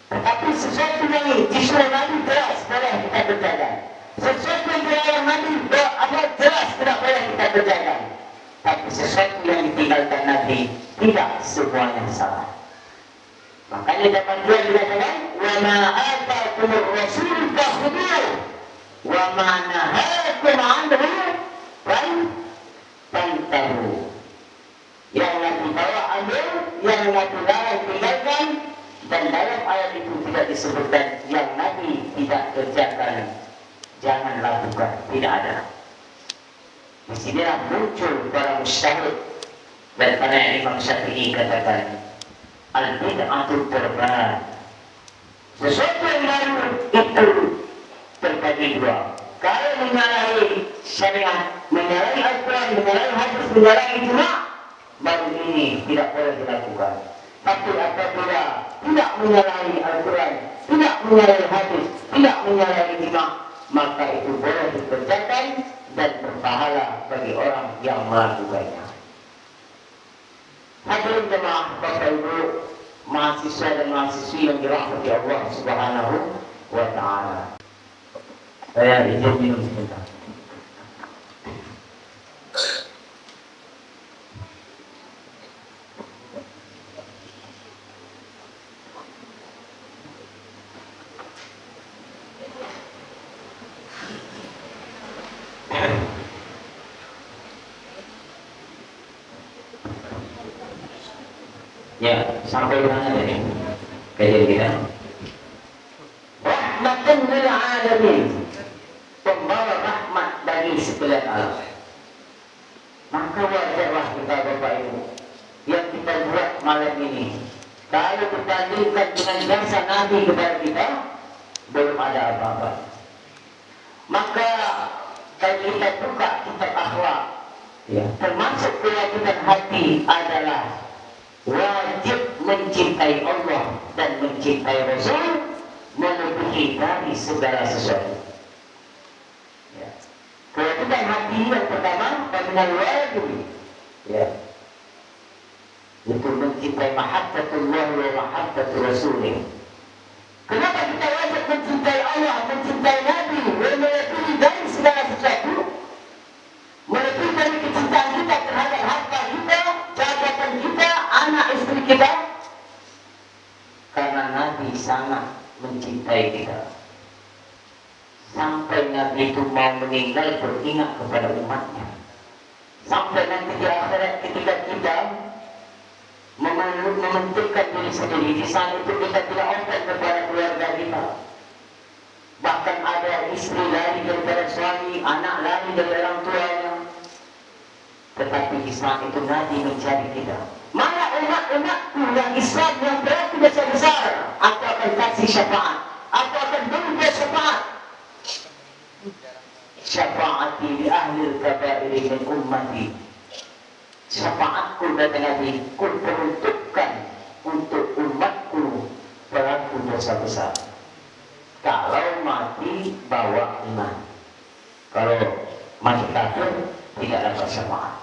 Tetapi sesuatu yang disuruh nabi jelas boleh kita kerjakan. Sesuatu yang dilarang nabi jelas tidak boleh kita kerjakan. Tapi sesuatu yang ditinggalkan nabi tidak semuanya salah. Makanya dapat dua dikatakan wa ma ataakumur rasul fakhudhuh wa ma nahakum anhu fantahu. Yang nabi bawa ambil, yang nabi larang tinggalkan. Dan dalam ayat itu tidak disebutkan yang nabi tidak kerjakan jangan lakukan, tidak ada. Di sinilah muncul para mujtahid dan para Imam Syafi'i katakan al-bid'atu terbarat. Sesuatu yang baru itu terbagi dua. Kalau menyalahi syariat, menyalahi Al-Quran, menyalahi hadis, menyalahi ijma', baru ini tidak boleh dilakukan. Tapi apabila tidak menyalahi Al-Quran, tidak menyalahi hadis, tidak menyalahi ijma', maka itu boleh dikerjakan dan berpahala bagi orang yang melakukannya. Hadirin jemaah Bapak Ibu, mahasiswa dan mahasiswi yang dirahmati Allah Subhanahu wa Ta'ala. Saya izin minum sebentar. Ya, sampai mana tadi? Kayak gini. Rahmatan lil alamin. Pembawa rahmat bagi sekalian alam. Maka wajarlah kita Bapak Ibu yang kita buat malam ini. Kalau dibandingkan dengan jasa Nabi kepada kita, belum ada apa-apa. Maka kalau kita buka kitab akhlak, ya, termasuk kewajiban hati adalah wajib mencintai Allah dan mencintai Rasul melebihi dari segala sesuatu. Ya. Kewajiban hati yang pertama dengan wajib, ya, itu mencintai mahabbatullah wa mahabbatul Rasulih. Kenapa kita wajib mencintai Allah, mencintai Nabi, melebihi dari segala sesuatu? Melebihi dari kecintaan kita terhadap harta kita, jabatan kita, anak istri kita, karena Nabi sangat mencintai kita sampai Nabi itu mau meninggal beringat kepada umatnya. Sampai nanti di akhirat ketika kita mementingkan diri sendiri, di saat itu kita tidak open kepada keluarga kita. Bahkan ada istri lari daripada suami, anak lari dari orang tuanya. Tetapi di saat itu Nabi mencari kita. Mana umat-umatku yang Islam yang berarti besar-besar, aku akan kasih syafaat, aku akan beri dia syafaat. Syafaati li ahli al-kabairi min ummati. Syafaatku kata Nabi, ku peruntukkan untuk umatku pelaku dosa besar. Kalau mati bawa iman, kalau mati kafir tidak dapat syafaat.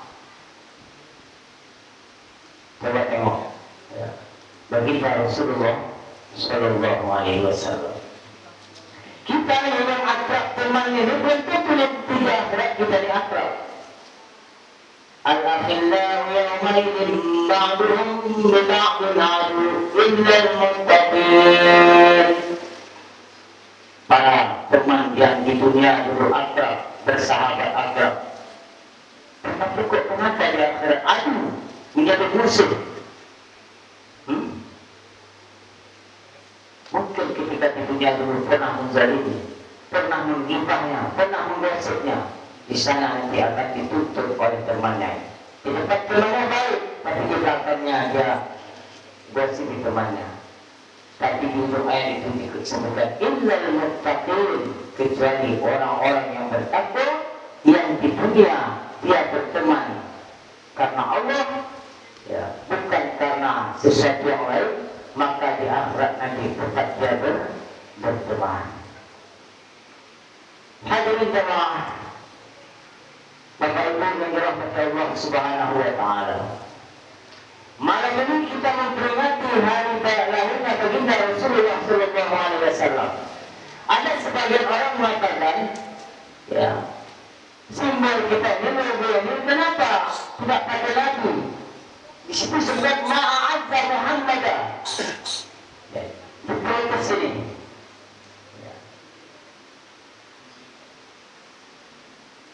Coba tengok, ya, baginda Rasulullah Sallallahu Alaihi Wasallam. Kita yang akrab temannya ini belum tentu di akhirat kita di akrab. Al-akhillahu yawmaidin ba'duhum ba'dun adu illa al-muttaqin. Para teman yang di dunia dulu akrab, bersahabat akrab, tetapi kok kenapa di akhirat adu, menjadi musuh? Mungkin ketika di dunia dulu pernah menzalimi, pernah menggibahnya, pernah menggosipnya, di sana nanti akan ditutup oleh temannya. Di depan temannya baik, tapi di belakangnya dia gosip di temannya. Tapi di ujung ayat itu disebutkan illal muttaqin, kecuali orang-orang yang bertakwa yang di dunia dia berteman karena Allah, ya, bukan karena sesuatu yang lain, maka di akhirat nanti tetap dia berteman. Hadirin jemaah, Bapak Ibu yang dirahmati Allah Subhanahu wa taala. Malam ini kita memperingati hari lahirnya baginda Rasulullah sallallahu alaihi wasallam. Ada sebagian orang mengatakan, ya, simbol kita ini ini kenapa tidak pakai lagu? Di situ sebut ma'azza Muhammad. Ya, di sini.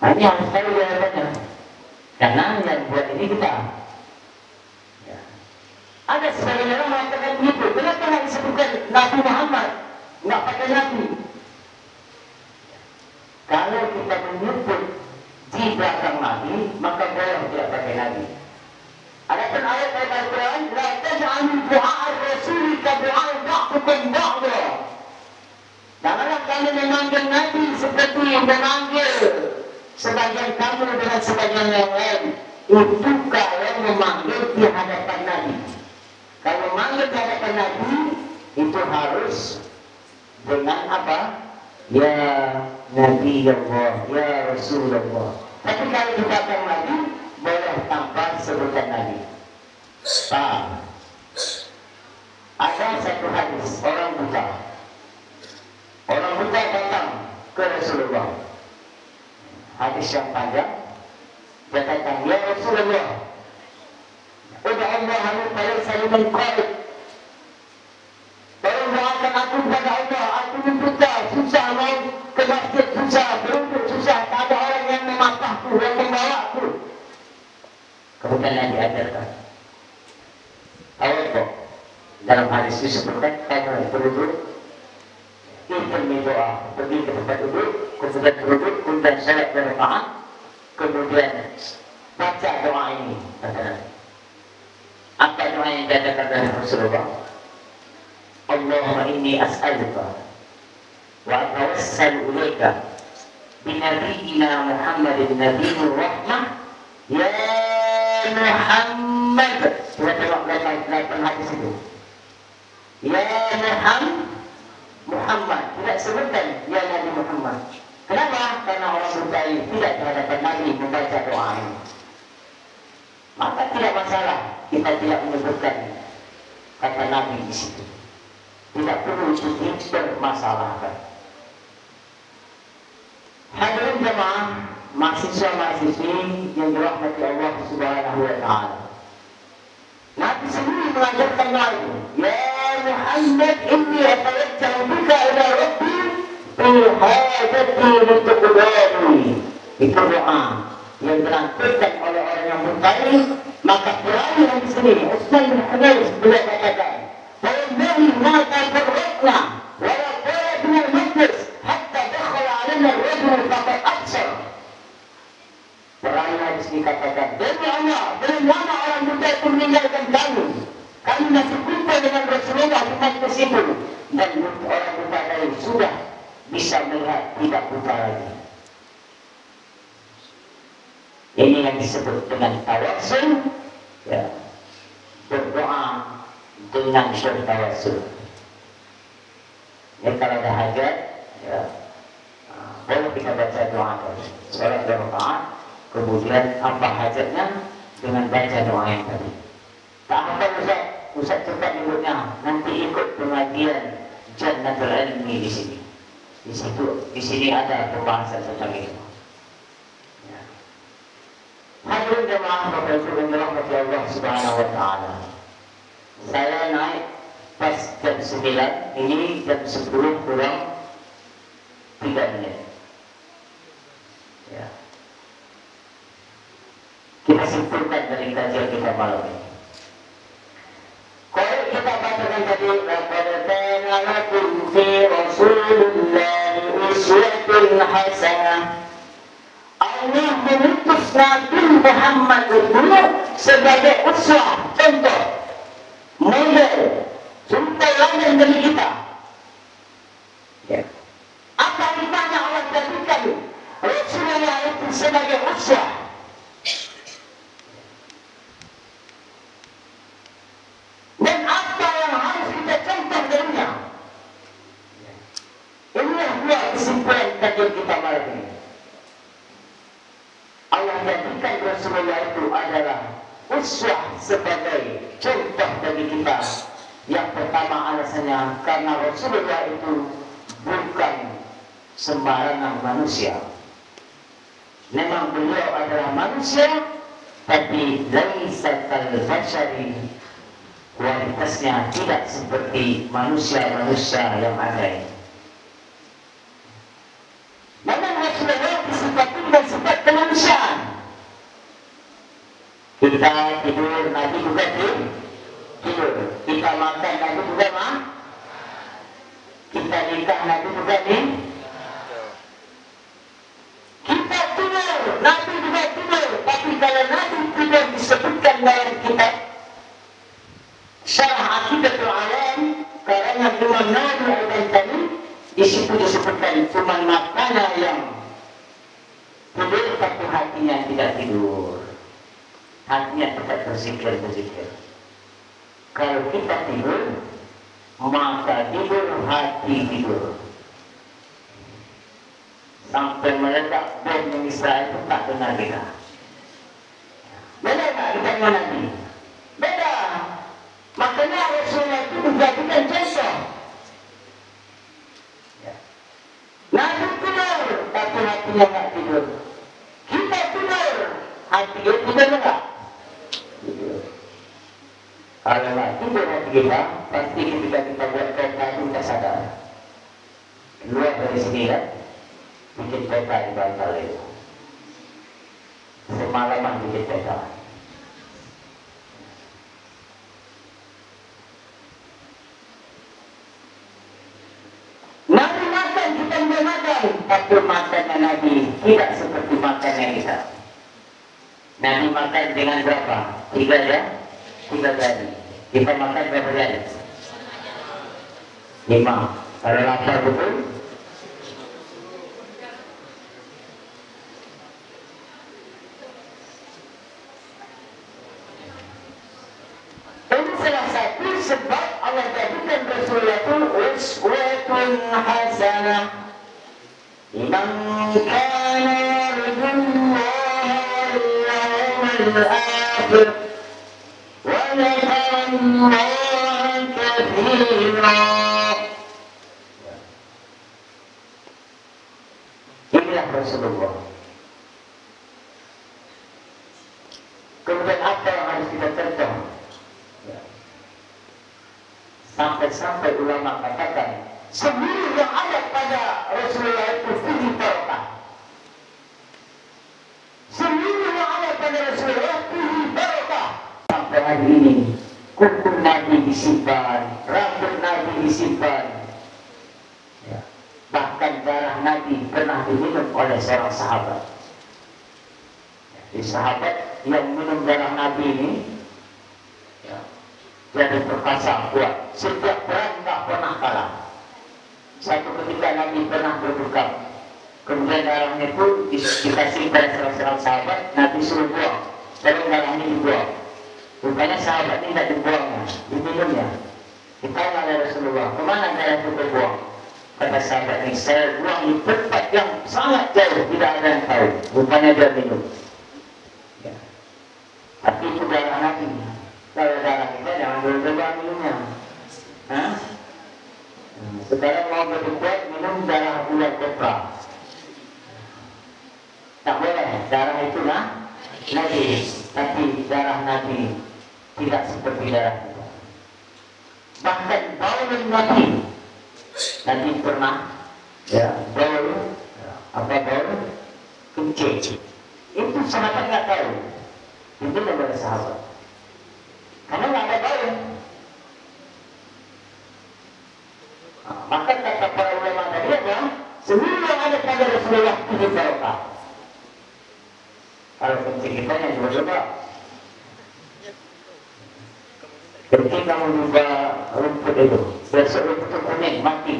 Ini harus tahu jawabannya. Karena yang buat ini kita. Ya. Ada sebagian orang mengatakan begitu. Kenapa tidak disebutkan Nabi Muhammad? Tidak pakai Nabi. Kalau kita menyebut di belakang Nabi, maka boleh tidak pakai Nabi. Adapun ayat Al-Quran, la taj'alu du'a ar-rasul ka du'a ba'dukum ba'da. Janganlah kami memanggil Nabi seperti memanggil sebagian kamu dengan sebagian yang lain. Itu kalau memanggil di hadapan Nabi. Kalau memanggil di hadapan Nabi, itu harus dengan apa? Ya Nabi Allah, ya Rasulullah. Tapi kalau di belakang Nabi, boleh tanpa sebutan Nabi. Ada satu hadis orang buta. Orang buta datang ke Rasulullah. Hadis yang panjang. Dia kata, ya Rasulullah, udah Allah harus pada saya mengkait. Tolong doakan aku kepada Allah. Aku ini buta, susah mau ke masjid, susah berunduk, susah. Tak ada orang yang memapahku, yang membawaku. Kemudian yang diajarkan. Tahu kok, dalam hadis disebutkan, kamu berduduk, doa, pergi ke tempat duduk, kemudian berduduk, kemudian salat berdoa, kemudian baca doa ini. Apa doa yang dikatakan oleh Rasulullah? Allahumma inni as'aluka wa atawassalu ilaika binabiyyina Muhammadin nabiyur rahmah ya Muhammad. Kita tengok belakang hadis itu. Ya Muhammad, tidak sebutkan ya Nabi Muhammad. Kenapa? Karena orang buta ini tidak di hadapan Nabi membaca doa ini. Maka tidak masalah kita tidak menyebutkan kata Nabi di situ. Tidak perlu itu dipermasalahkan. Hadirin jemaah, mahasiswa-mahasiswi yang dirahmati Allah Subhanahu wa taala. Nabi sendiri mengajarkan lagi, ya Muhammad inni atawajjahu bika ila rabbi fi hajati lituqdani. Itu doa yang dilakukan oleh orang yang bertanya. Maka perawi yang sini Utsman bin Hudair beliau katakan, wallahi ma tafarraqna wa la qarabna al-majlis hatta dakhala alaina ar-rajul faqad absar. Perawi hadis dikatakan, demi Allah, belum lama orang buta itu meninggalkan kami. Kami masih kumpul dengan Rasulullah di majlis itu, dan orang buta tadi sudah bisa melihat, tidak buta lagi. Ini yang disebut dengan tawassul, ya, berdoa dengan bertawassul. Ya, kalau ada hajat, ya, boleh kita baca doa tadi, sholat berdoa, kemudian apa hajatnya dengan baca doa yang tadi. Tak apa Ustaz cepat nyebutnya, nanti ikut pengajian Jannatul Ilmi di sini. Di sini ada pembahasan tentang itu. Hadirin jemaah Bapak Ibu yang dirahmati Allah Subhanahu wa taala. Saya naik pas jam 9, ini jam 10 kurang 3 menit. Ya. Kita simpulkan dari kajian kita malam ini. Kalau kita bacakan tadi, laqad kana lakum fi Rasulillahi uswatun hasanah. Allah mengutus Nabi Muhammad itu sebagai uswah, contoh, model, teladan dari kita. Ya. Apa rupanya Allah jadikan Rasulullah itu sebagai uswah? uswah. Dan apa yang harus kita contoh darinya? Inilah dua kesimpulan kajian kita malam ini. Allah jadikan Rasulullah itu adalah uswah sebagai contoh bagi kita. Yang pertama alasannya karena Rasulullah itu bukan sembarangan manusia. Memang beliau adalah manusia, tapi laisa kal bashari, kualitasnya tidak seperti manusia-manusia yang ada ini. Memang Rasulullah disifati dengan sifat kemanusiaan. Kita tidur, Nabi juga tidur. Kita makan, Nabi juga makan. Kita nikah, Nabi juga nih. Kita tidur, Nabi juga tidur. Tapi kalau Nabi tidur disebutkan dalam kitab Syarah Aqidatul Alam karangan Imam Nawawi Al-Bantani, di situ disebutkan cuma matanya yang tidur tapi hatinya tidak tidur. Hatinya tetap berzikir. Kalau kita tidur, maka tidur, hati tidur. Sampai meledak bom yang Israel itu tak dengar kita. Beda tak kita dengan Nabi? Beda. Makanya Rasulullah itu dijadikan contoh. Nabi tidur, tapi hatinya tak tidur. Kita tidur, hati kita tidur enggak? Kalau nggak tidur hati kita, pasti ketika kita buat peta itu kita sadar. Keluar dari sini kan, bikin peta di bantal itu. Semalaman bikin peta. Nabi makan, kita tidak makan, tapi makannya Nabi tidak seperti makannya kita. Nabi makan dengan berapa? 3 jam. 3 kali. Kita makan berapa kali? 5. Kalau lapar betul? Ini salah satu sebab Allah jadikan Rasulullah itu uswatun hasanah liman kana yarjullaha wal yawmal akhir. Inilah Rasulullah. Kemudian apa yang harus kita contoh? Sampai-sampai ulama katakan seluruh yang ada pada Rasulullah itu fihi barokah. Seluruh yang ada pada Rasulullah fihi barokah. Sampai hari ini kuku Nabi disimpan, rambut Nabi disimpan, bahkan darah Nabi pernah diminum oleh seorang sahabat. Di sahabat yang minum darah Nabi ini jadi perkasa kuat, setiap perang tak pernah kalah. Satu ketika Nabi pernah berbuka, kemudian darahnya itu dikasih pada seorang sahabat, Nabi suruh buang, lalu darahnya dibuang. Rupanya sahabat ini tidak dibuangnya, diminumnya. Ditanya oleh Rasulullah, kemana darah itu berbuang? Kata sahabat ini, saya buang di tempat yang sangat jauh, tidak ada yang tahu. Rupanya dia minum. Tapi itu darah Nabi. Kalau darah kita jangan berubah minumnya. Sekarang mau berbuat minum darah ular kobra. Tak boleh, darah itu Nabi. Tapi darah Nabi tidak seperti darah kita. Bahkan baul Nabi pernah baul kencing. Itu sahabat nggak tahu. Itu daripada sahabat. Karena nggak ada bau. Maka kata para ulama tadi adalah seluruh yang ada pada Rasulullah itu barokah. Kalau kencing kita yang coba. Kencing kamu juga rumput itu. Besok rumput itu kuning, mati.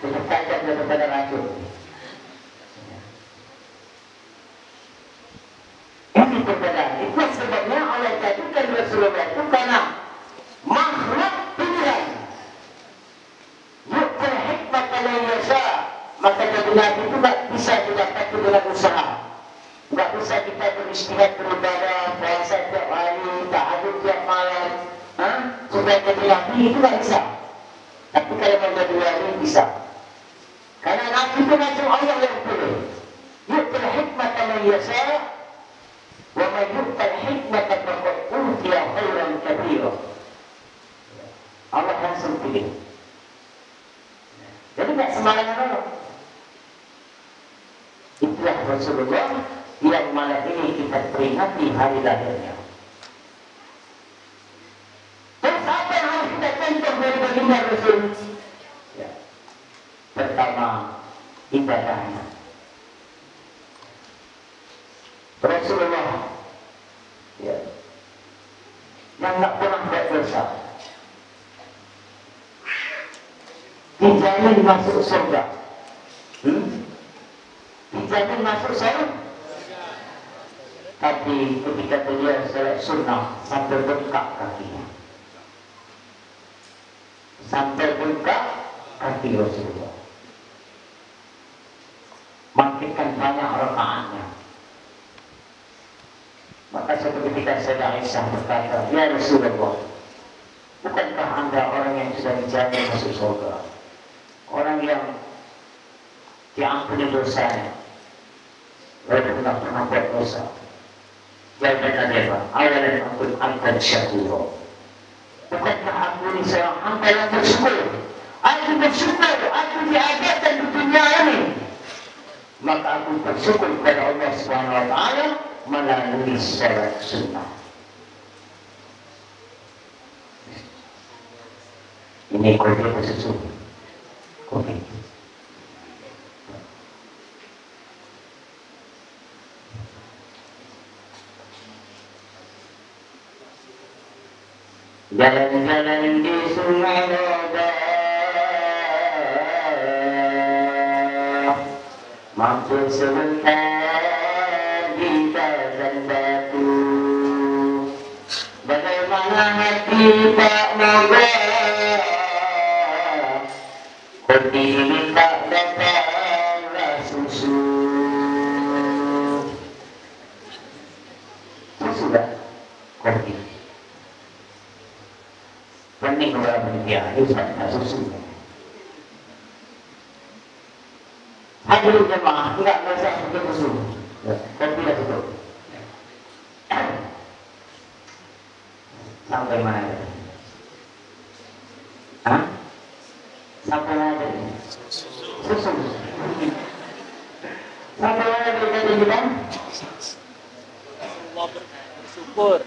Itu tajam daripada racun. man yasha. Maka Nabi itu tak bisa didapati dengan usaha. Tak bisa kita beristirahat beribadah, puasa tiap hari, tahajud tiap malam, supaya jadi Nabi itu tak bisa. Tapi kalau menjadi wali bisa. Karena Nabi itu langsung Allah yang pilih. Yu'til hikmata man yasha, wa man yu'tal hikmata faqad utiya khairan katsira. Allah langsung pilih. Jadi tak sembarangan orang. Itulah Rasulullah yang malam ini kita peringati hari lahirnya. Terus apa yang harus kita contoh dari baginda Rasul? Ya. Pertama, ibadahnya. Rasulullah ya, yang tak pernah berdosa, dijamin masuk surga. Dijamin masuk surga. Tapi ketika beliau salat sunnah sampai bengkak kakinya, sampai bengkak kaki Rasulullah, makinkan banyak rakaatnya. Maka suatu ketika Sayyidah Aisyah berkata, ya Rasulullah, bukankah anda orang yang sudah dijamin masuk surga, orang yang diampuni dosanya, lalu tidak pernah buat dosa? Jawaban adalah awalan ampun angkat syakura. Bukankah aku ini seorang hamba yang bersyukur? Aku bersyukur, aku diajarkan di dunia ini. Maka aku bersyukur kepada Allah Subhanahu Wa Taala melalui salat sunnah. Ini kopi atau susu? Kopi. Jalan-jalan di sungai Roda, mampir sebentar di badan batu. Bagaimana hati tak moga, kopi ini tak datanglah susu. Sudah kopi. Penting orang dia itu tak susu. Hadirin jemaah, tidak bisa pakai susu. Kopi dah tutup. Sampai mana tadi? Sampai mana tadi? Susu. Sampai mana tadi kita? Bersyukur.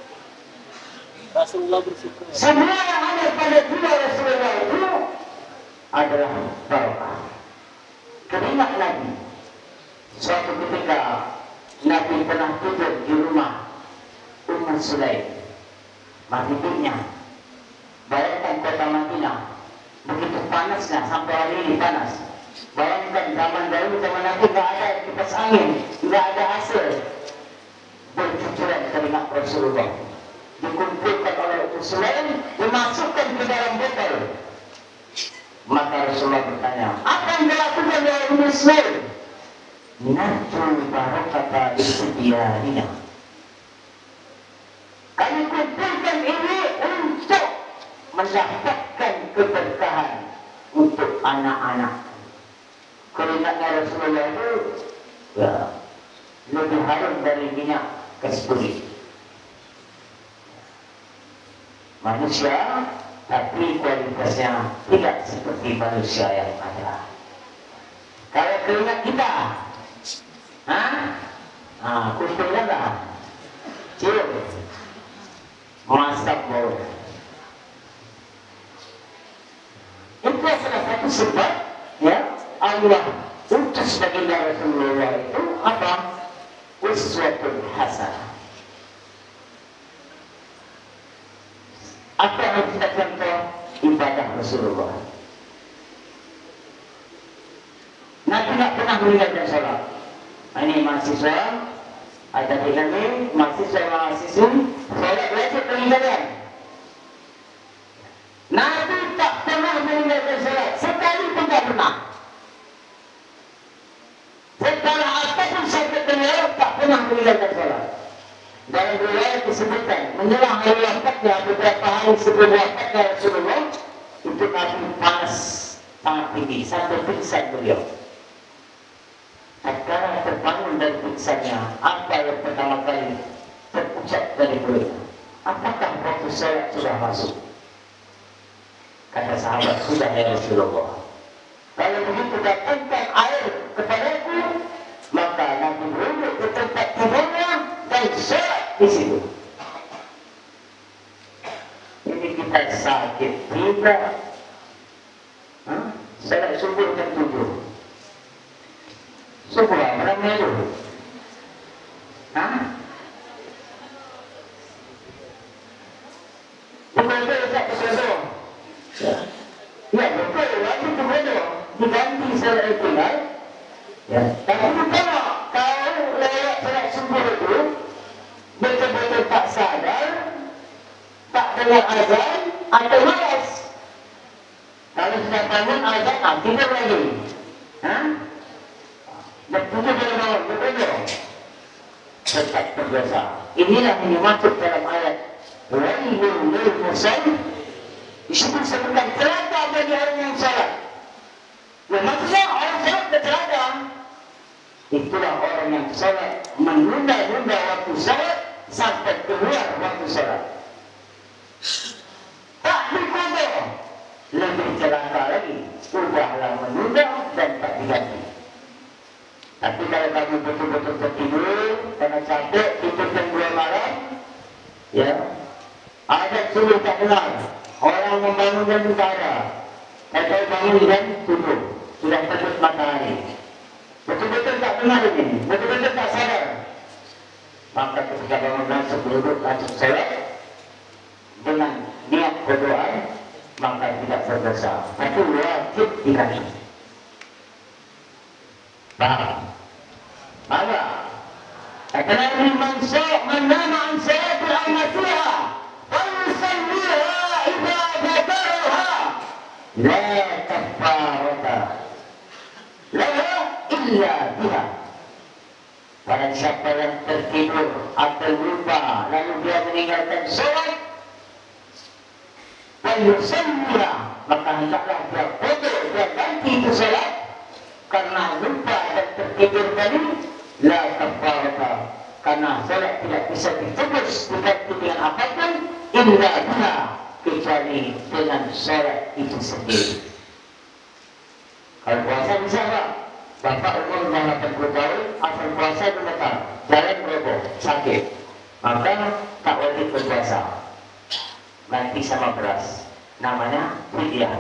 Rasulullah bersyukur. Semua yang ada pada dua Rasulullah itu adalah barokah. Teringat lagi suatu ketika Nabi pernah tidur di rumah Ummu Sulaim, maghribnya. Bayangkan kota Madinah begitu panasnya, sampai hari ini panas. Bayangkan zaman dahulu, zaman Nabi tidak ada kipas angin, tidak ada AC. Bercucuran teringat Rasulullah, dikumpulkan oleh Ummu Sulaim, dimasukkan ke dalam botol. Maka Rasulullah bertanya, apa yang dilakukan oleh Ummu Sulaim? Narjul barakata istidiarinya. Kami kumpulkan ini untuk mendapatkan keberkahan untuk anak-anak. Keringatnya Rasulullah itu ya, lebih harum dari minyak kasturi. Manusia, tapi kualitasnya tidak seperti manusia yang ada. Kalau keringat kita, kumpulkan lah, cium, masak bau. Itu salah satu sebab, ya, Allah utus baginda Rasulullah itu apa? Uswatun hasanah. Apa yang kita contoh? Ibadah Rasulullah. Nabi tidak pernah meninggalkan sholat. Ini mahasiswa, ada di kami, mahasiswa, sholat wajib meninggalkan. Nabi tak pernah meninggalkan sholat, sekali pun tak pernah. pernah meninggalkan sholat. Dalam riwayat disebutkan menjelang hari wafatnya, beberapa hari sebelum wafatnya Rasulullah, itu Nabi panas sangat tinggi sampai pingsan beliau. Sekarang terbangun dari pingsannya, apa yang pertama kali terucap dari beliau? Apakah waktu sholat sudah masuk? Kata sahabat, sudah ya Rasulullah. Kalau begitu datangkan air kepadaku, maka Nabi duduk ke tempat tidurnya dan sholat di situ. Ini kita sakit tidak? Sholat subuh jam 7. Subuh apa namanya? Betul tak betul? Ya betul, wajib betul. Diganti sholat tinggal. Ya. Tapi kalau lewat sholat subuh itu betul-betul tak sadar, tak dengar azan atau malas. Kalau sudah bangun azan, tidur lagi. Betul dalam betul. Tetap berdosa. Inilah yang dimaksud dalam ayat wailul lil musallin. Disebut sebutkan celaka bagi orang yang salat. Ya, maksudnya orang salat bercelaka. Itulah orang yang salat menunda-nunda waktu salat sampai keluar waktu salat. Tak dikubur, lebih celaka lagi. Sudahlah menunda dan tak diganti. Tapi kalau kamu betul-betul tertidur karena capek, tidur jam 2 malam, ya, ada suruh tak dengar. Orang membangunkan utara, kalau bangun dan tutup, sudah terbit matahari. Betul-betul tak dengar ini, betul-betul tak sadar. Maka ketika bangun langsung duduk langsung sholat dengan niat berdoa, maka tidak berdosa. Tapi wajib diganti. Paham? Maka kata Nabi man-nama an salatul al-masiha fal-yusalliha idza dzakaraha la kafarata laha illa biha. Pada siapa yang tertidur atau lupa lalu dia meninggalkan sholat, fal-yusalliha, maka hendaklah dia qada, dia ganti itu sholat karena lupa dan tertidur tadi. La kafarata, karena sholat tidak bisa ditebus diganti dengan apapun illa biha, kecuali dengan sholat itu sendiri. Kalau puasa bisa tak? Bapak umur 80 tahun, asal puasa gemetar, jalan roboh, sakit, maka tak wajib berpuasa. Ganti sama beras, namanya fidyah.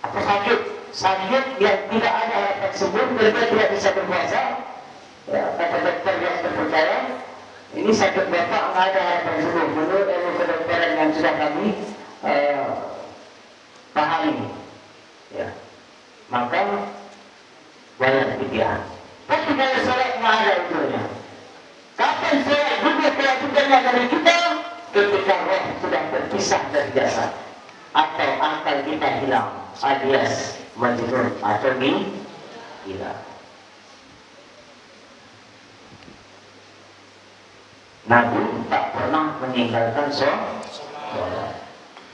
Atau sakit yang tidak ada harapan sembuh, mereka tidak bisa berpuasa. Ya, kata dokter yang terpercaya, ini sakit bapak nggak ada harapan sembuh. Menurut ilmu kedokteran yang sudah kami pahami, ya, maka bayar fidyah. Tapi kalau sholat nggak ada usulnya. Kapan sholat juga kewajibannya dari kita? Ketika roh sudah terpisah dari jasad atau akal kita hilang, alias majnun atau gila. Nabi tak pernah meninggalkan sholat.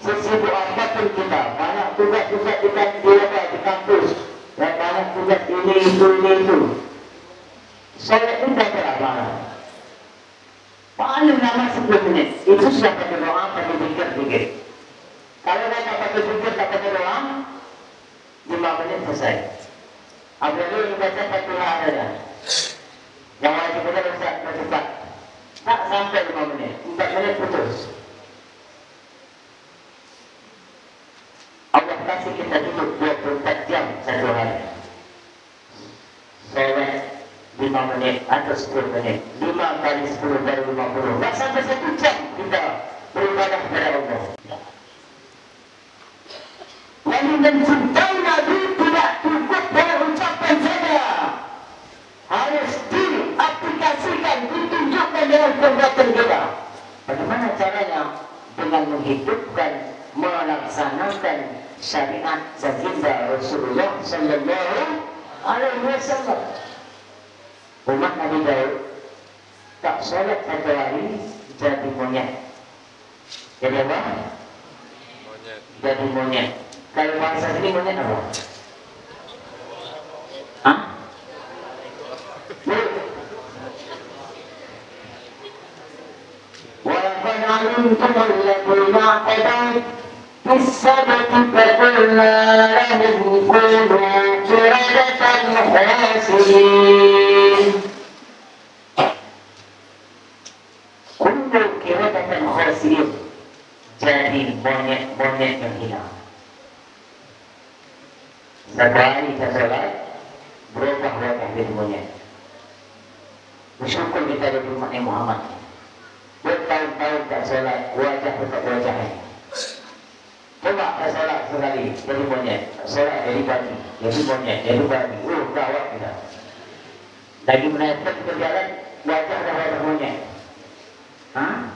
Sesibuk apapun kita, banyak tugas-tugas di kampus, dan banyak tugas ini itu. Sholat itu tak berapa. Paling lama 10 menit, itu sudah pakai doa, pakai pikir. Kalau tak pakai pikir, tak pakai doa, 5 menit selesai. Apalagi yang baca Fatihah ada. Yang wajib kita bercepat. Tak sampai 5 menit, 4 menit putus. Allah kasih kita duduk 24 jam satu hari. Sholat 5 menit atau 10 menit. 5 kali 10 dari 50. Tak sampai 1 jam kita beribadah kepada Allah. Lalu mencintai Nabi tidak cukup dengan ucapan saja, harus diaplikasikan, ditunjukkan dengan perbuatan kita. Bagaimana caranya? Dengan menghidupkan, melaksanakan syariat baginda Rasulullah Sallallahu Alaihi Wasallam. Umat Nabi Daud tak sholat satu hari jadi monyet. Jadi apa? Monyet. Jadi monyet. Kalau bangsa sini monyet apa? Hah? Walaupun alimtum alladhina qadai bisabati faqulna lahum kunu qiradatan khasirin. Kunu qiradatan khasirin. Jadi monyet-monyet yang hilang. Satu hari kita sholat, berubah wajah jadi monyet. Bersyukur kita ada di rumah Muhammad. Bertahun-tahun tak sholat, wajah tetap wajahnya. Coba tak sholat sekali, jadi monyet. Tak sholat jadi babi, jadi monyet, jadi babi. Gawat kita. Lagi menaikkan kita jalan, wajah dah wajah monyet. Hah?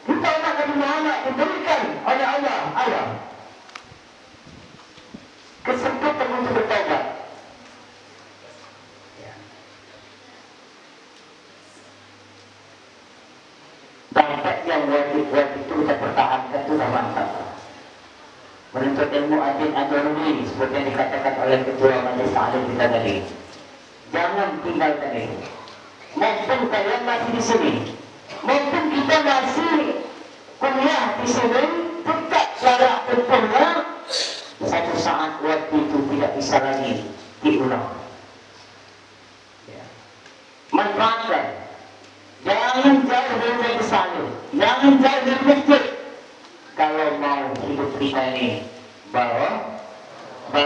Kita umat Nabi Muhammad diberikan oleh Allah kesempatan untuk bertaubat. Taubat yang wajib itu kita pertahankan itu dah mantap. Menuntut ilmu adil adiluni seperti yang dikatakan oleh ketua Majelis Ta'lim kita tadi. Jangan tinggalkan itu. Maupun kalian masih di sini, maupun kita masih kuliah di sini, tetap jarak tempuhnya. Satu saat waktu itu tidak bisa lagi diulang. Manfaatkan. Jangan jauh dari majelis taklim, jangan jauh dari masjid. Kalau mau hidup kita ini barokah.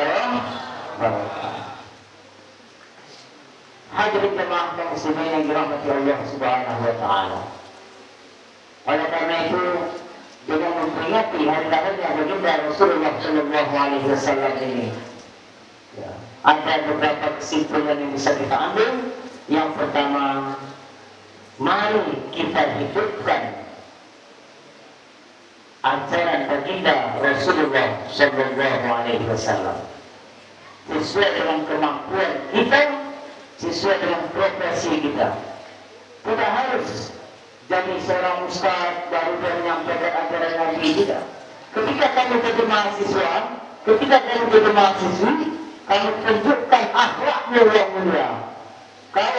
Hadirin jemaah kaum muslimin yang dirahmati Allah Subhanahu wa taala. Oleh karena itu, dengan memperingati hari lahirnya baginda Rasulullah Shallallahu Alaihi Wasallam ini, ada beberapa kesimpulan yang bisa kita ambil. Yang pertama, mari kita hidupkan ajaran baginda Rasulullah Shallallahu Alaihi Wasallam sesuai dengan kemampuan kita, sesuai dengan profesi kita. Tidak harus jadi seorang ustaz baru dia menyampaikan ajaran Nabi tidak. Ketika kamu jadi mahasiswa, ketika kamu jadi mahasiswi, kamu tunjukkan akhlakmu yang mulia. Kau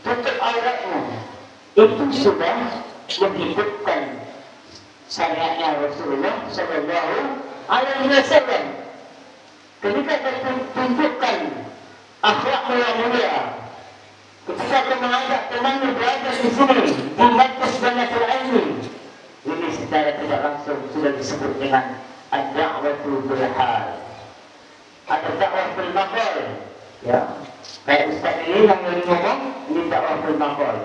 tutup auratmu, itu sudah menghidupkan syariatnya Rasulullah Sallallahu Alaihi Wasallam. Ketika kau tunjukkan akhlakmu yang mulia, ketika kau mengajak temanmu belajar di sini, di Markas Jannatul Ilmi, ini secara tidak langsung sudah disebut dengan ad-da'watu bil hal. Ada dakwah bil maqal, ya. Kayak Ustaz ini yang ngomong, ini dakwah bil maqal.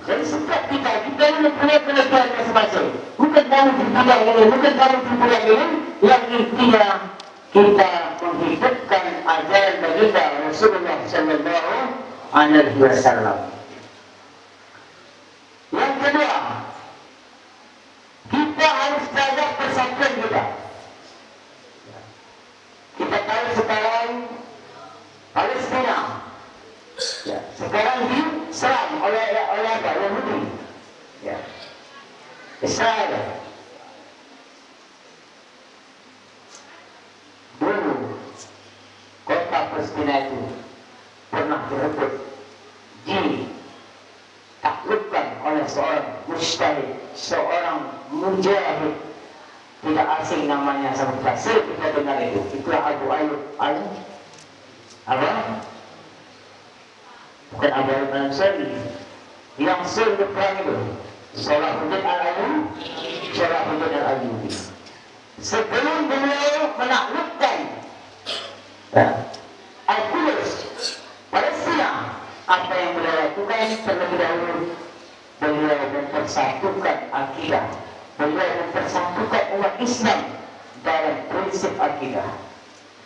Jadi setiap kita ini punya kelebihan masing-masing. Bukan kamu di bidang ini, bukan kamu di bidang ini, yang intinya kita menghidupkan ajaran baginda Rasulullah Sallallahu Alaihi Wasallam. Yang kedua, kita harus jaga persatuan kita. Kita tahu sekarang Palestina, ya, sekarang diserang oleh apa? Yahudi, ya, Israel. Dulu kota Palestina itu pernah direbut, ditaklukkan oleh seorang mujtahid, seorang mujahid, tidak asing namanya sama kita. Kita dengar itu. Itulah Abu Ayyub apa? Bukan Abu Ayyub al-Ansari yang sering perang itu. Salahuddin al-Ayyubi. Sebelum beliau menaklukkan Al-Quds, Palestina, apa yang beliau lakukan? Terlebih dahulu beliau mempersatukan akidah, beliau mempersatukan umat Islam dalam prinsip akidah.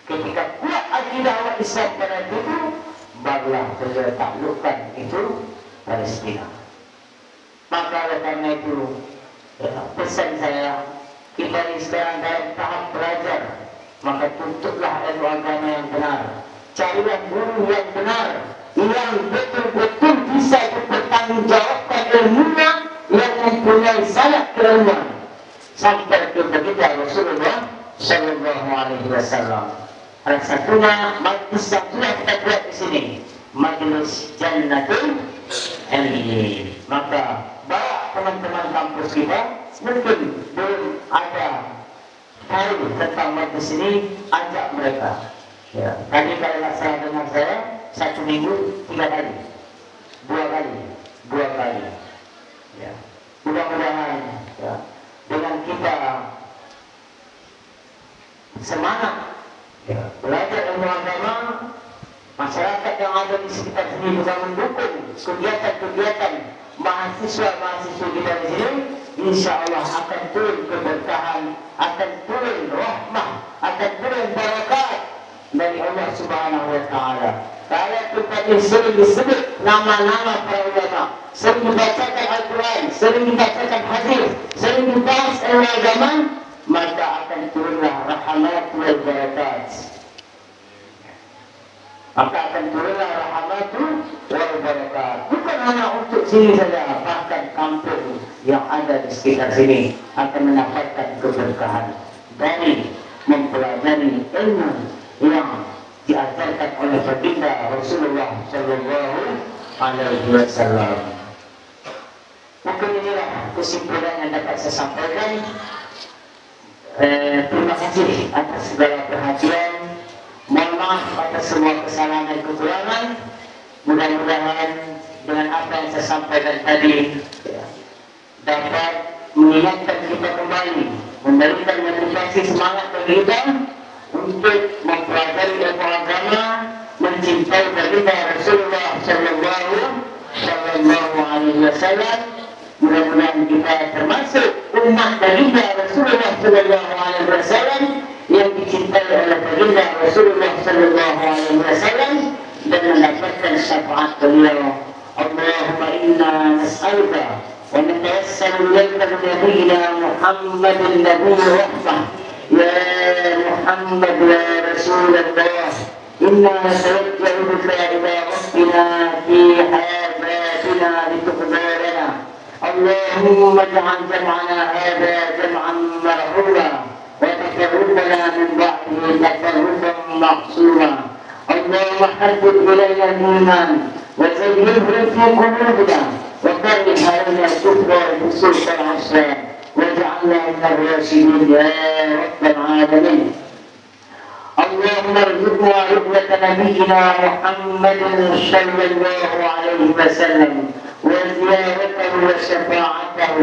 Ketika kuat akidah umat Islam pada itu, barulah beliau taklukkan itu Palestina. Maka oleh karena itu, pesan saya, kita ini sekarang dalam tahap belajar, maka tuntutlah ilmu agama yang benar. carilah guru yang benar, yang betul-betul bisa bertanggungjawabkan ilmunya, yang mempunyai sanad keilmuan sampai ke baginda Rasulullah Sallallahu Alaihi Wasallam. Salah satunya majlis yang sudah kita buat di sini, Majlis Jannatul Ilmi. Maka banyak teman-teman kampus kita mungkin belum ada tahu tentang majlis ini, ajak mereka. Ya, tadi kalau saya dengar saya 1 minggu 3 kali, 2 kali. Ya, mudah-mudahan ya, dengan kita semangat ya, belajar ilmu agama, masyarakat yang ada di sekitar sini bisa mendukung kegiatan-kegiatan mahasiswa-mahasiswa kita di sini, insya Allah akan turun keberkahan, akan turun rahmah, akan turun barakat dari Allah Subhanahu Wa Taala. Kalau tempat ini sering disebut nama-nama para ulama, sering dibacakan Al-Quran, sering dibacakan hadis, sering dibahas ilmu agama, maka akan turunlah rahmat wal barakat. Maka akan turunlah rahmatu wal barakat. Bukan hanya untuk sini saja, bahkan kampung yang ada di sekitar sini akan mendapatkan keberkahan dari mempelajari ilmu yang diajarkan oleh baginda Rasulullah Sallallahu Alaihi Wasallam. Mungkin inilah kesimpulan yang dapat saya sampaikan. Terima kasih atas segala perhatian. Mohon maaf atas semua kesalahan dan kekurangan. Mudah-mudahan dengan apa yang saya sampaikan tadi dapat mengingatkan kita kembali, memberikan motivasi semangat bagi kita untuk mempelajari ilmu agama, mencintai baginda Rasulullah Sallallahu Alaihi Wasallam. Mudah-mudahan kita termasuk umat baginda Rasulullah Sallallahu Alaihi Wasallam yang dicintai oleh baginda Rasulullah Sallallahu Alaihi Wasallam dan mendapatkan syafaat beliau. Allahumma inna nas'aluka wa natawassalu ilaika bi nabiyyina Muhammadin nabiyyi rahmah. Ya Muhammad ya Rasulullah, inna natawajjahu bika ila rabbina fi hayatina lituqda lana. Allahumma ij'al jam'ana hadha jam'an marhuma wa tafarruqana min ba'dihi tafarruqan ma'suma. Allahumma habbib ilayna al-iman wa zayyinhu fi qulubina wa karrih ilayna al-kufra wal fusuqa wal 'isyan waj'alna minal rasyidin ya rabbal alamin. اللهم ارزقنا رؤية نبينا محمد صلى الله عليه وسلم وزيارته وشفاعته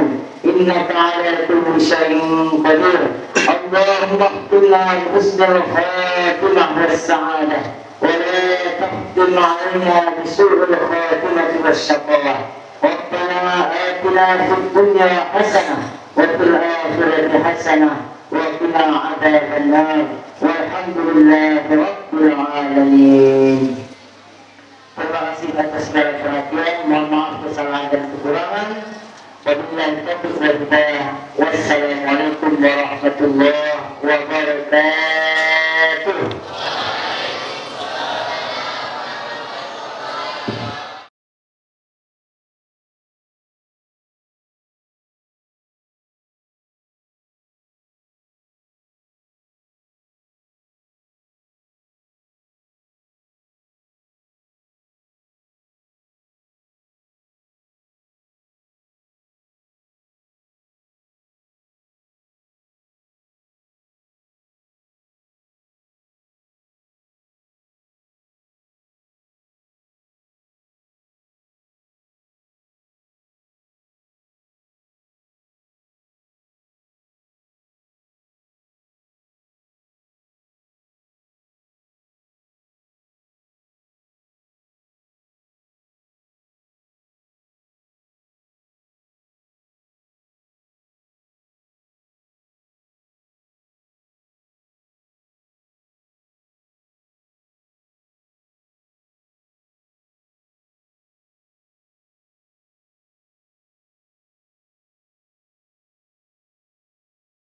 إنك على كل شيء قدير. اللهم اختمنا بحسن الخاتمة والسعادة ولا تختم علينا بسوء الخاتمة والشقاوة. ربنا آتنا في الدنيا حسنة وفي الآخرة حسنة وقنا عذاب النار والحمد لله رب العالمين. Terima kasih atas segala perhatian. Mohon maaf kesalahan dan kekurangan. Wabillahi taufiq wal hidayah. Wassalamualaikum warahmatullahi wabarakatuh.